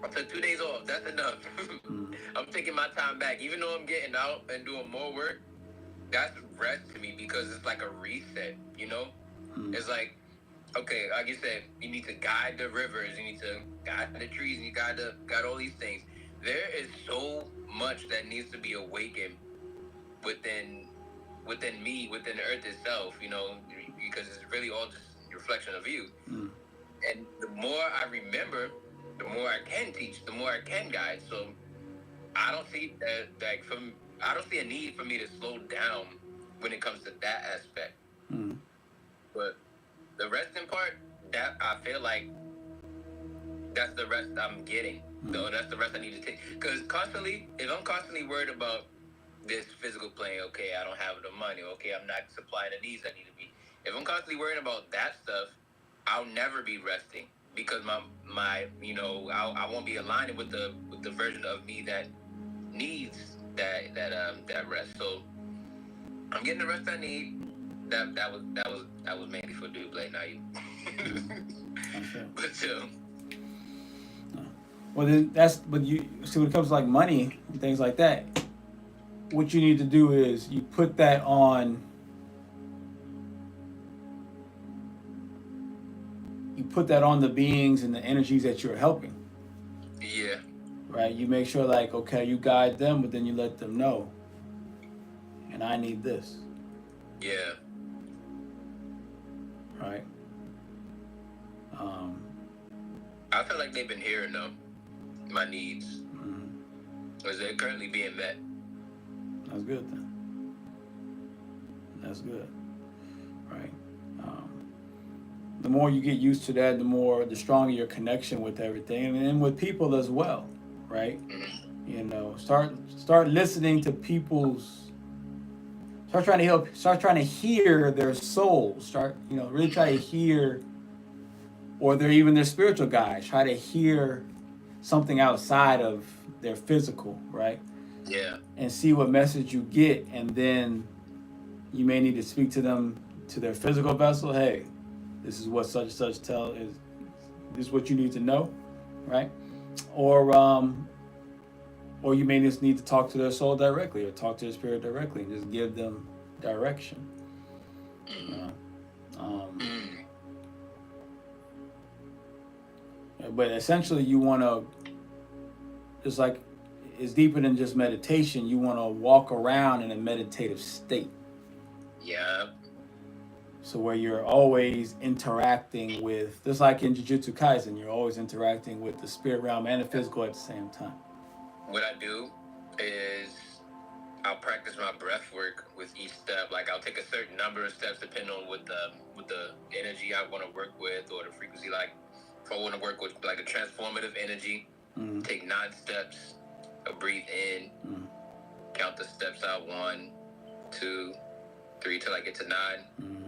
I took 2 days off. That's enough. Mm. I'm taking my time back, even though I'm getting out and doing more work. That's rest to me because it's like a reset. Mm. It's like, okay, like you said, you need to guide the rivers, you need to guide the trees, and you guide all these things. There is so much that needs to be awakened within me, within the earth itself, because it's really all just a reflection of you. Mm. And the more I remember, the more I can teach, the more I can guide. So I don't see I don't see a need for me to slow down when it comes to that aspect. Mm. But the resting part, that I feel like that's the rest I'm getting. So that's the rest I need to take. Because if I'm constantly worried about this physical plane, okay, I don't have the money, okay, I'm not supplying the needs I need to be. If I'm constantly worrying about that stuff, I'll never be resting because I won't be aligning with the version of me that needs that rest. So I'm getting the rest I need. That was mainly for Dublé. Now you, but Well, then but you see when it comes to like money and things like that, what you need to do is you put that on the beings and the energies that you're helping, yeah, right? You make sure like, okay, you guide them, but then you let them know, and I need this, yeah, right? I feel like they've been hearing though my needs, Mm. because they're currently being met. That's good then. That's good, right? The more you get used to that, the stronger your connection with everything, and with people as well, right? Mm-hmm. Start listening to people's. Start trying to hear their souls. Start, really try to hear, or their spiritual guides. Try to hear something outside of their physical, right? Yeah. And see what message you get, and then you may need to speak to them, to their physical vessel. Hey, this is what such and such this is what you need to know, right? Or you may just need to talk to their soul directly, or talk to their spirit directly, and just give them direction. But essentially, you want to, it's like, it's deeper than just meditation. You want to walk around in a meditative state. Yeah. So where you're always interacting with, just like in Jujutsu Kaisen, you're always interacting with the spirit realm and the physical at the same time. What I do is I'll practice my breath work with each step. Like I'll take a certain number of steps depending on what the energy I want to work with, or the frequency. Like if I want to work with like a transformative energy, take 9 steps. I'll breathe in, count the steps out, 1, 2, 3 till I get to 9.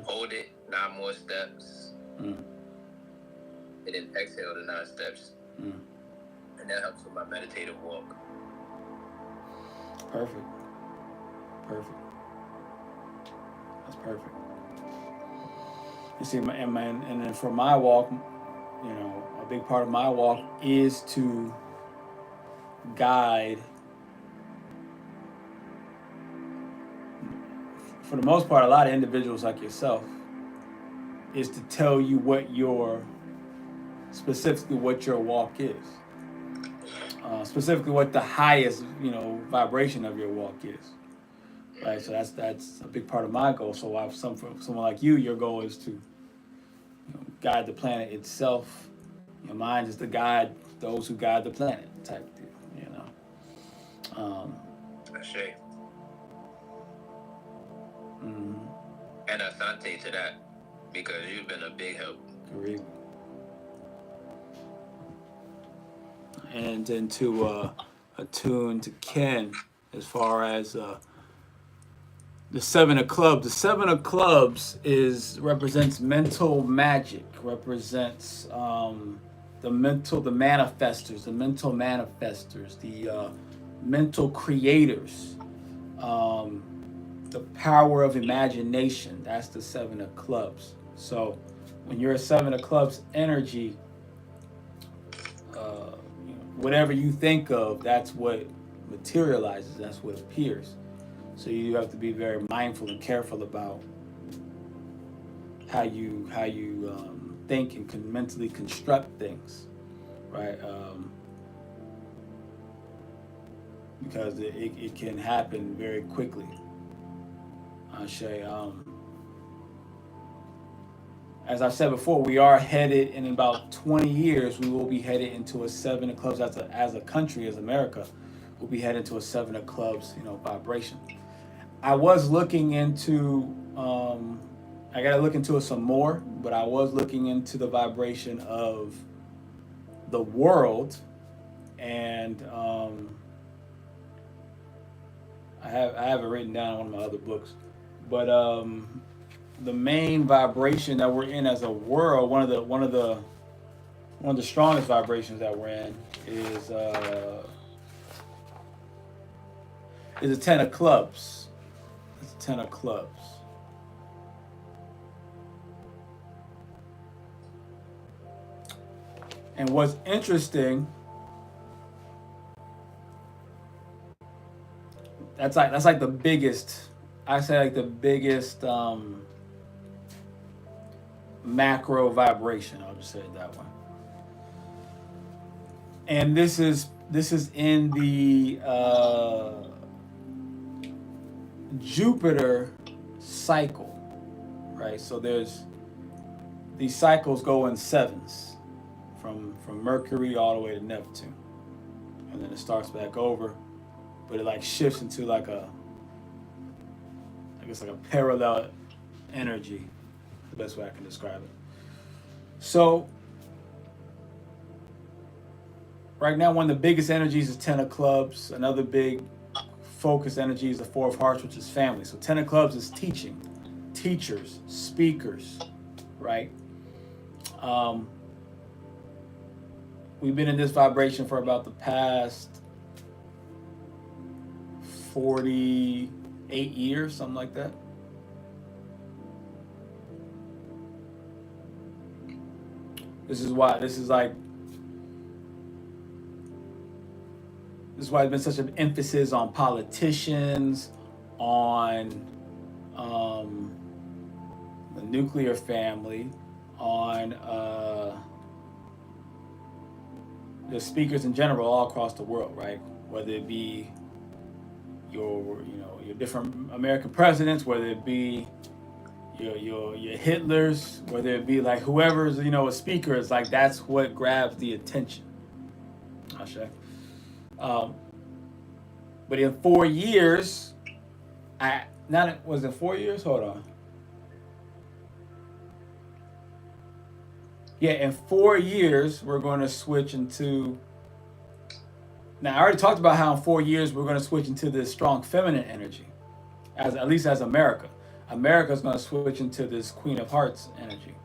Hold it, 9 more steps, and then exhale the 9 steps, and that helps with my meditative walk. Perfect. That's perfect. You see, and then for my walk, a big part of my walk is to guide for the most part, a lot of individuals like yourself is to tell you specifically what your walk is. Specifically what the highest, vibration of your walk is. Right, so that's a big part of my goal. So for someone like you, your goal is to guide the planet itself. Your mind is to guide those who guide the planet type deal, Ashe. Mm-hmm. And asante to that, because you've been a big help. Great. And then to attune to Ken as far as the Seven of Clubs. The Seven of Clubs represents mental magic, represents the manifestors, the mental creators, the power of imagination. That's the Seven of Clubs. So when you're a Seven of Clubs energy, whatever you think of, that's what materializes, that's what appears. So you have to be very mindful and careful about how you think and can mentally construct things, right? Because it can happen very quickly. As I've said before, we are headed in about 20 years. We will be headed into a Seven of Clubs as a country, as America. We'll be headed to a Seven of Clubs, vibration. I was looking into, I got to look into it some more, but I was looking into the vibration of the world, and I have it written down in one of my other books, but the main vibration that we're in as a world, one of the strongest vibrations that we're in is a Ten of Clubs. It's a Ten of Clubs. And what's interesting, that's like the biggest, I say like the biggest macro vibration. I'll just say it that way. And this is in the Jupiter cycle, right? So these cycles go in sevens, from Mercury all the way to Neptune, and then it starts back over, but it like shifts into like a parallel energy, the best way I can describe it. So right now, one of the biggest energies is Ten of Clubs. Another big focus energy is the Four of Hearts, which is family. So Ten of Clubs is teaching, teachers, speakers, right? We've been in this vibration for about the past 48 years, something like that. This is why there's been such an emphasis on politicians, on the nuclear family, on the speakers in general all across the world, right? Whether it be your different American presidents, whether it be your Hitlers, whether it be like whoever's a speaker, it's like that's what grabs the attention. But in 4 years, was it 4 years? Hold on. Yeah, in 4 years, we're going to switch into... Now, I already talked about how in 4 years, we're going to switch into this strong feminine energy, at least as America. America's going to switch into this Queen of Hearts energy.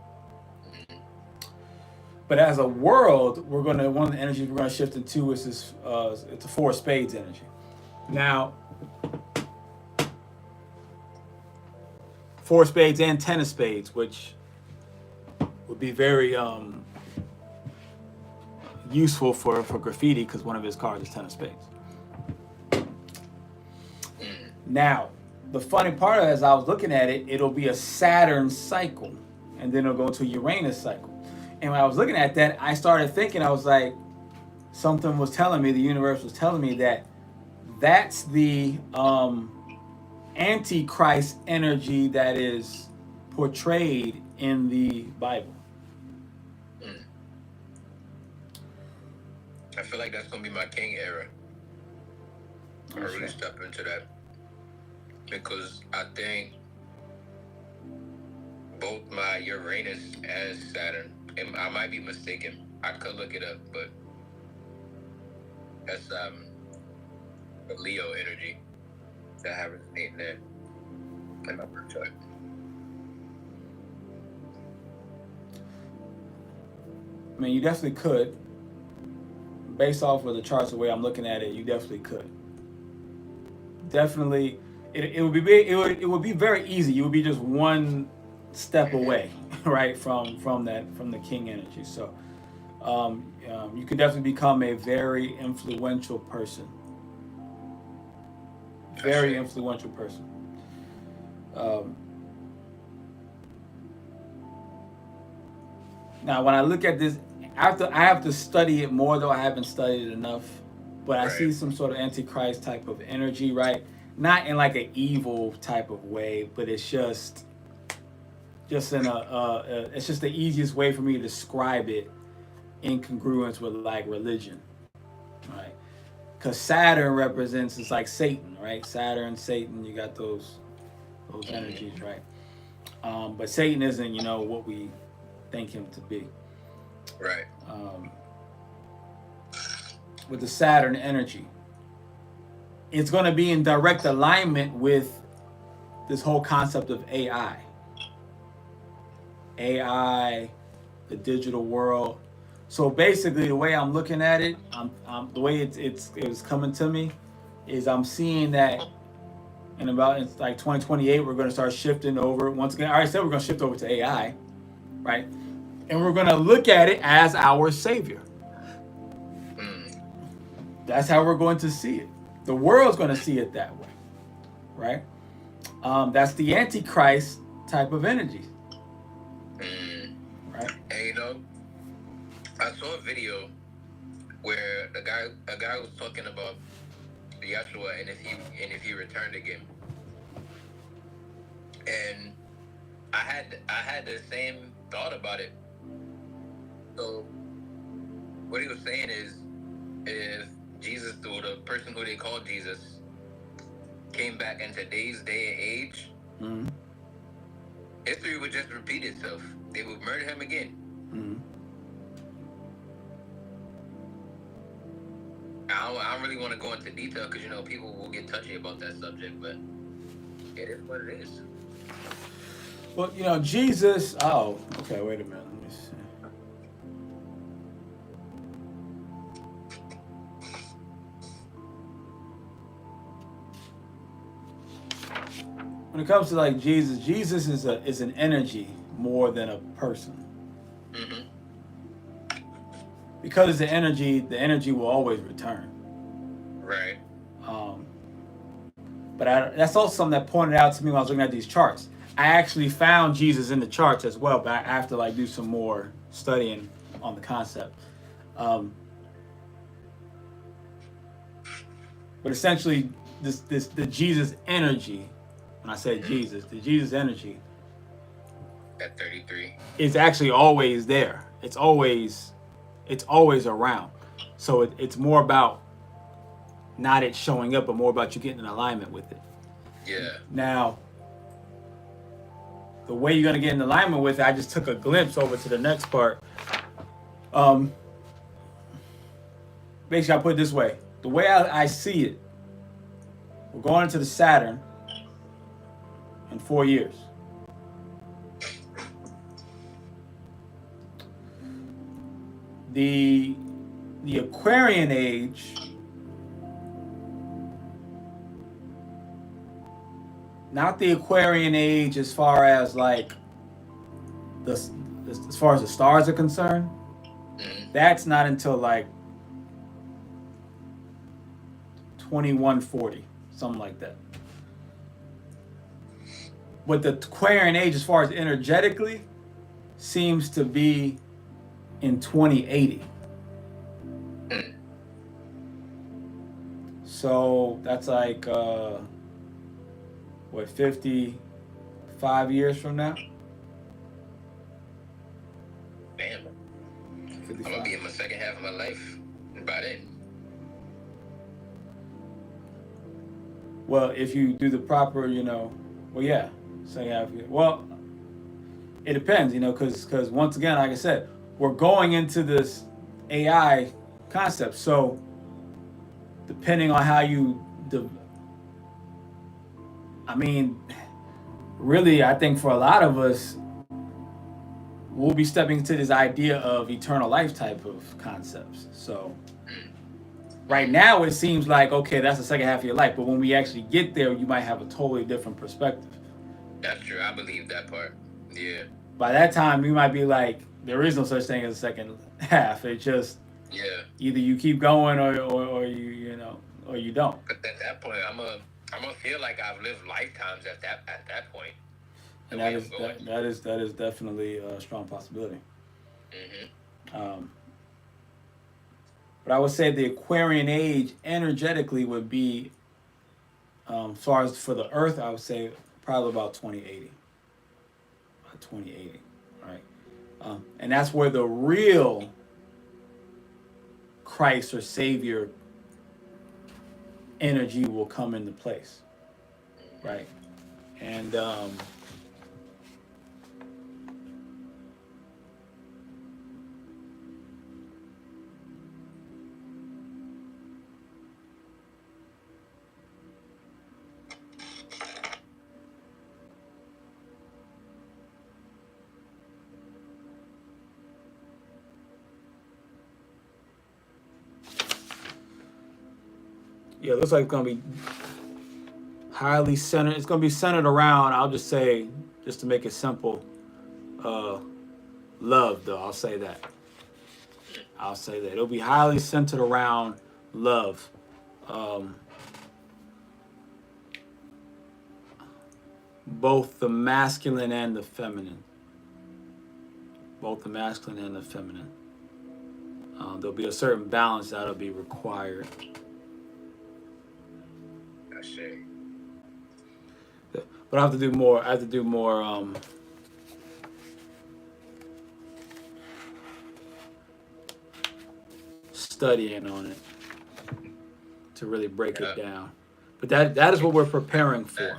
But as a world, one of the energies we're going to shift into is this, it's a Four of Spades energy. Now, Four of Spades and Ten of Spades, which would be very useful for graffiti, because one of his cards is Ten of Spades. Now, the funny part is, as I was looking at it, it'll be a Saturn cycle, and then it'll go to Uranus cycle. And when I was looking at that, I started thinking, I was like, something was telling me, the universe was telling me that that's the Antichrist energy that is portrayed in the Bible. Mm. I feel like that's gonna be my king era. I really step into that because I think both my Uranus and Saturn, and I might be mistaken. I could look it up, but that's the Leo energy that I have resonating there in my birth chart. I mean, you definitely could. Based off of the charts, the way I'm looking at it, you definitely could. Definitely, it would be big, it would be very easy. You would be just one step away, right, from the king energy. So, you could definitely become a very influential person. Very influential person. Now, when I look at this, I have to study it more, though I haven't studied it enough. But I see some sort of Antichrist type of energy, right? Not in like an evil type of way, but it's just in it's just the easiest way for me to describe it in congruence with like religion, right? Because Saturn represents, it's like Satan, right? Saturn, Satan, you got those energies, right? But Satan isn't, what we think him to be. Right. With the Saturn energy, it's going to be in direct alignment with this whole concept of AI, the digital world. So basically, the way I'm looking at it, the way it's coming to me, is I'm seeing that in about like 2028, we're going to start shifting over. Once again, I already said we're going to shift over to AI, right? And we're going to look at it as our savior. That's how we're going to see it. The world's going to see it that way, right? That's the Antichrist type of energy, right? And I saw a video where a guy was talking about Yeshua and if he returned again, and I had the same thought about it. So what he was saying is, if Jesus, or the person who they call Jesus, came back in today's day and age, history would just repeat itself. They would murder him again. I don't really want to go into detail because people will get touchy about that subject, but it is what it is. Well, Jesus. Oh, okay. Wait a minute. Let me see. When it comes to like Jesus is an energy more than a person. Because it's an energy, the energy will always return. Right. But that's also something that pointed out to me when I was looking at these charts. I actually found Jesus in the charts as well, but I have to like do some more studying on the concept. But essentially, the Jesus energy. When I say Jesus, the Jesus energy at 33 is actually always there. It's always around. So it's more about not it showing up, but more about you getting in alignment with it. Yeah. Now, the way you're gonna get in alignment with it, I just took a glimpse over to the next part. Basically, I put it this way: the way I see it, we're going into the Saturn in 4 years. The Aquarian age not the Aquarian age as far as like as far as the stars are concerned. That's not until like 2140, something like that. But the Aquarian age, as far as energetically, seems to be in 2080. So that's like, what, 55 years from now? Damn. 55. I'm gonna be in my second half of my life by then. Well, if you do the proper, well, yeah, second half. Well, it depends, because once again, like I said, we're going into this AI concept. So depending on how I mean, really, I think for a lot of us, we'll be stepping into this idea of eternal life type of concepts. So right now, it seems like, okay, that's the second half of your life. But when we actually get there, you might have a totally different perspective. That's true. I believe that part. Yeah. By that time, you might be like, there is no such thing as a second half. It just either you keep going or you don't. But at that point, I'm gonna feel like I've lived lifetimes at that point. And that is definitely a strong possibility. But I would say the Aquarian age energetically would be, as far as for the Earth, I would say probably about 2080. About 2080, right? And that's where the real Christ or Savior energy will come into place, right? And yeah, it looks like it's gonna be highly centered. It's gonna be centered around, I'll just say, just to make it simple, love, though. I'll say that. It'll be highly centered around love. Both the masculine and the feminine. There'll be a certain balance that'll be required. But I have to do more. Studying on it to really break it down. But that is what we're preparing for.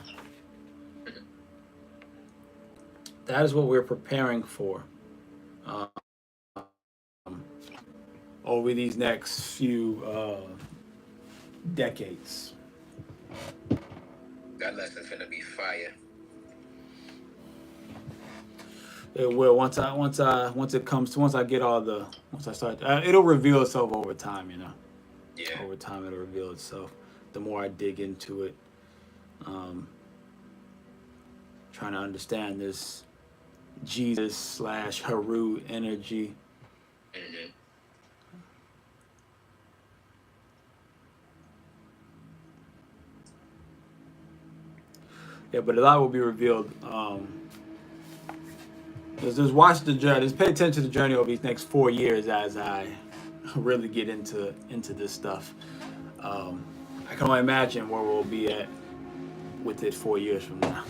That is what we're preparing for over these next few decades. That lesson's gonna be fire. It will once I start. It'll reveal itself over time, Yeah. Over time, it'll reveal itself. The more I dig into it, trying to understand this Jesus / Haru energy. Yeah, but a lot will be revealed. Just watch the journey. Just pay attention to the journey over these next 4 years as I really get into this stuff. I can only imagine where we'll be at with it 4 years from now.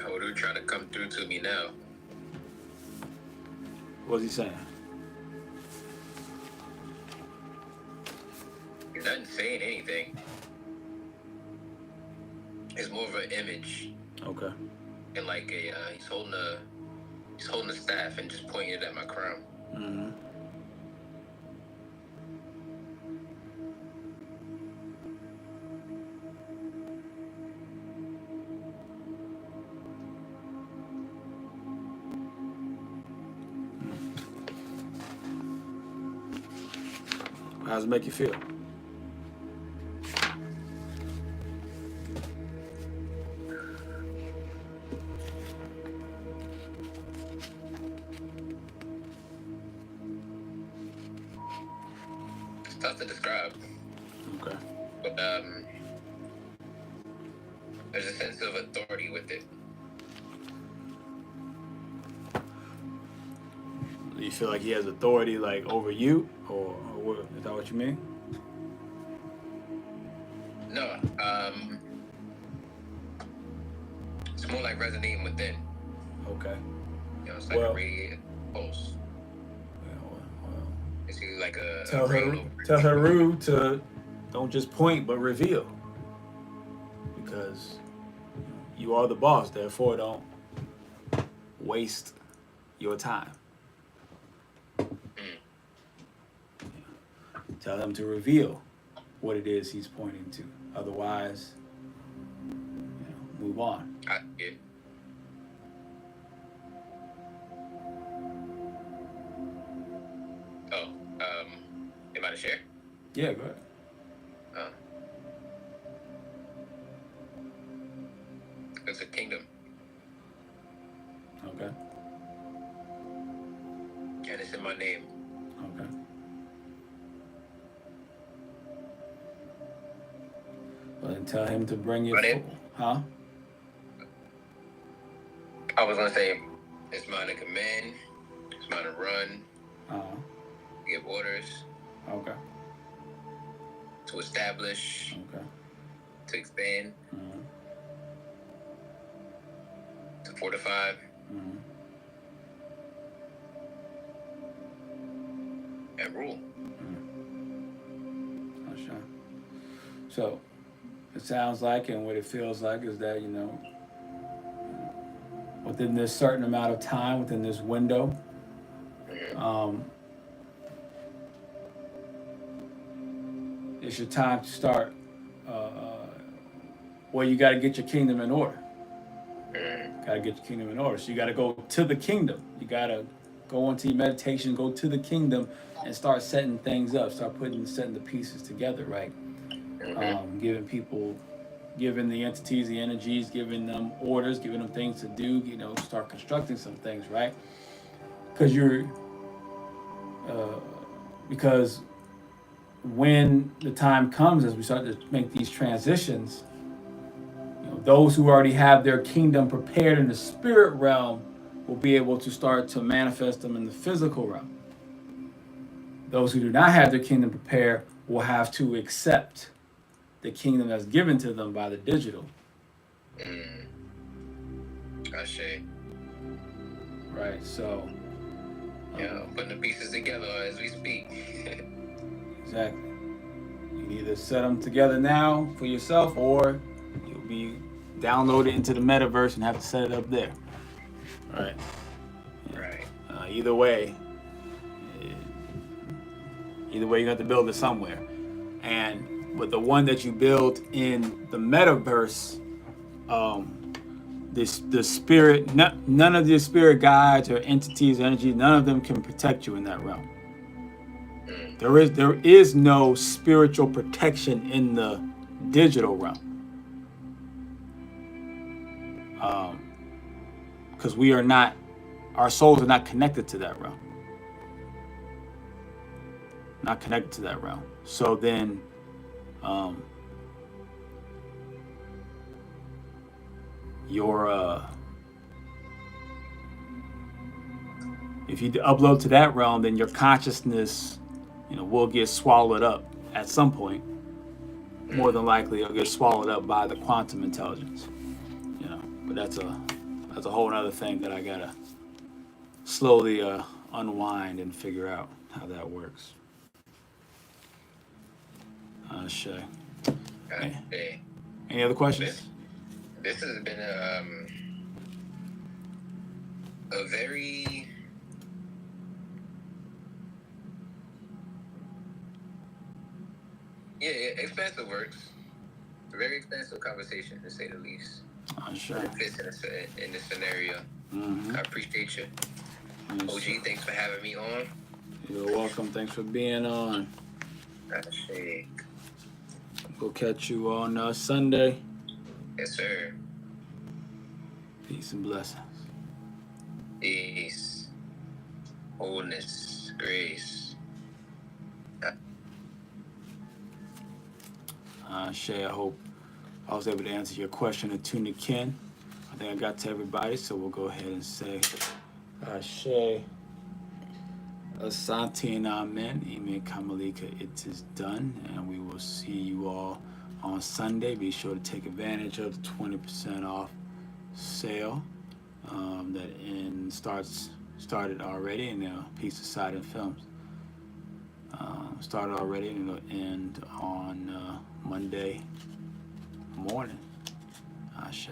Haru trying to come through to me now. What's he saying? He's not saying anything. It's more of an image. Okay. And like he's holding a staff and just pointing it at my crown. Mm-hmm. How does it make you feel? It's tough to describe. Okay. But there's a sense of authority with it. Do you feel like he has authority like over you, or what, is that what you mean? No, it's more like resonating within. Okay. You know, it's like a radiating pulse. Well, It's like a tell Haru to don't just point but reveal, because you are the boss. Therefore, don't waste your time. Tell him to reveal what it is he's pointing to. Otherwise, move on. I get. Oh, am I to share? Yeah, go ahead. It's a kingdom. Okay. And it's in my name. Okay. Well, then tell him to bring you. Huh? I was gonna say, it's mine to command. It's mine to run. Give orders. Okay. To establish. Okay. To expand. To fortify. And rule. So, it sounds like, and what it feels like is that, within this certain amount of time, within this window, it's your time to start where you got to get your kingdom in order. Got to get your kingdom in order. So you got to go to the kingdom. You got to go into your meditation, go to the kingdom, and start setting things up. Start setting the pieces together, right? Giving the entities, the energies, giving them orders, giving them things to do. Start constructing some things, right? Because when the time comes, as we start to make these transitions, those who already have their kingdom prepared in the spirit realm will be able to start to manifest them in the physical realm. Those who do not have their kingdom prepared will have to accept the kingdom that's given to them by the digital. I see. Right, so. Putting the pieces together as we speak. Exactly. You either set them together now for yourself, or you'll be downloaded into the metaverse and have to set it up there. Right. Right. Either way, you have to build it somewhere. And with the one that you build in the metaverse, the spirit, none of your spirit guides or entities, energy, none of them can protect you in that realm. There is no spiritual protection in the digital realm. Because our souls are not connected to that realm. Not connected to that realm. So then, if you upload to that realm, then your consciousness, will get swallowed up at some point. More than likely, it'll get swallowed up by the quantum intelligence. But that's a whole other thing that I gotta slowly unwind and figure out how that works. Shay. Hey. Any other questions? This has been a very expansive works. A very expansive conversation, to say the least. Sure. It fits in this scenario. I appreciate you. Yes, OG, sir. thanks for having me on. You're welcome. Thanks for being on. We'll catch you on Sunday. Yes, sir. Peace and blessings. Peace. Wholeness. Grace. Shay, I hope I was able to answer your question and tune Ken. I think I got to everybody, so we'll go ahead and say, Shay, Asante and Amen. Amen. Kamalika, it is done. And we will see you all on Sunday. Be sure to take advantage of the 20% off sale started already, and a piece of Sidon Films started already, and it'll end on Monday morning. Ashe.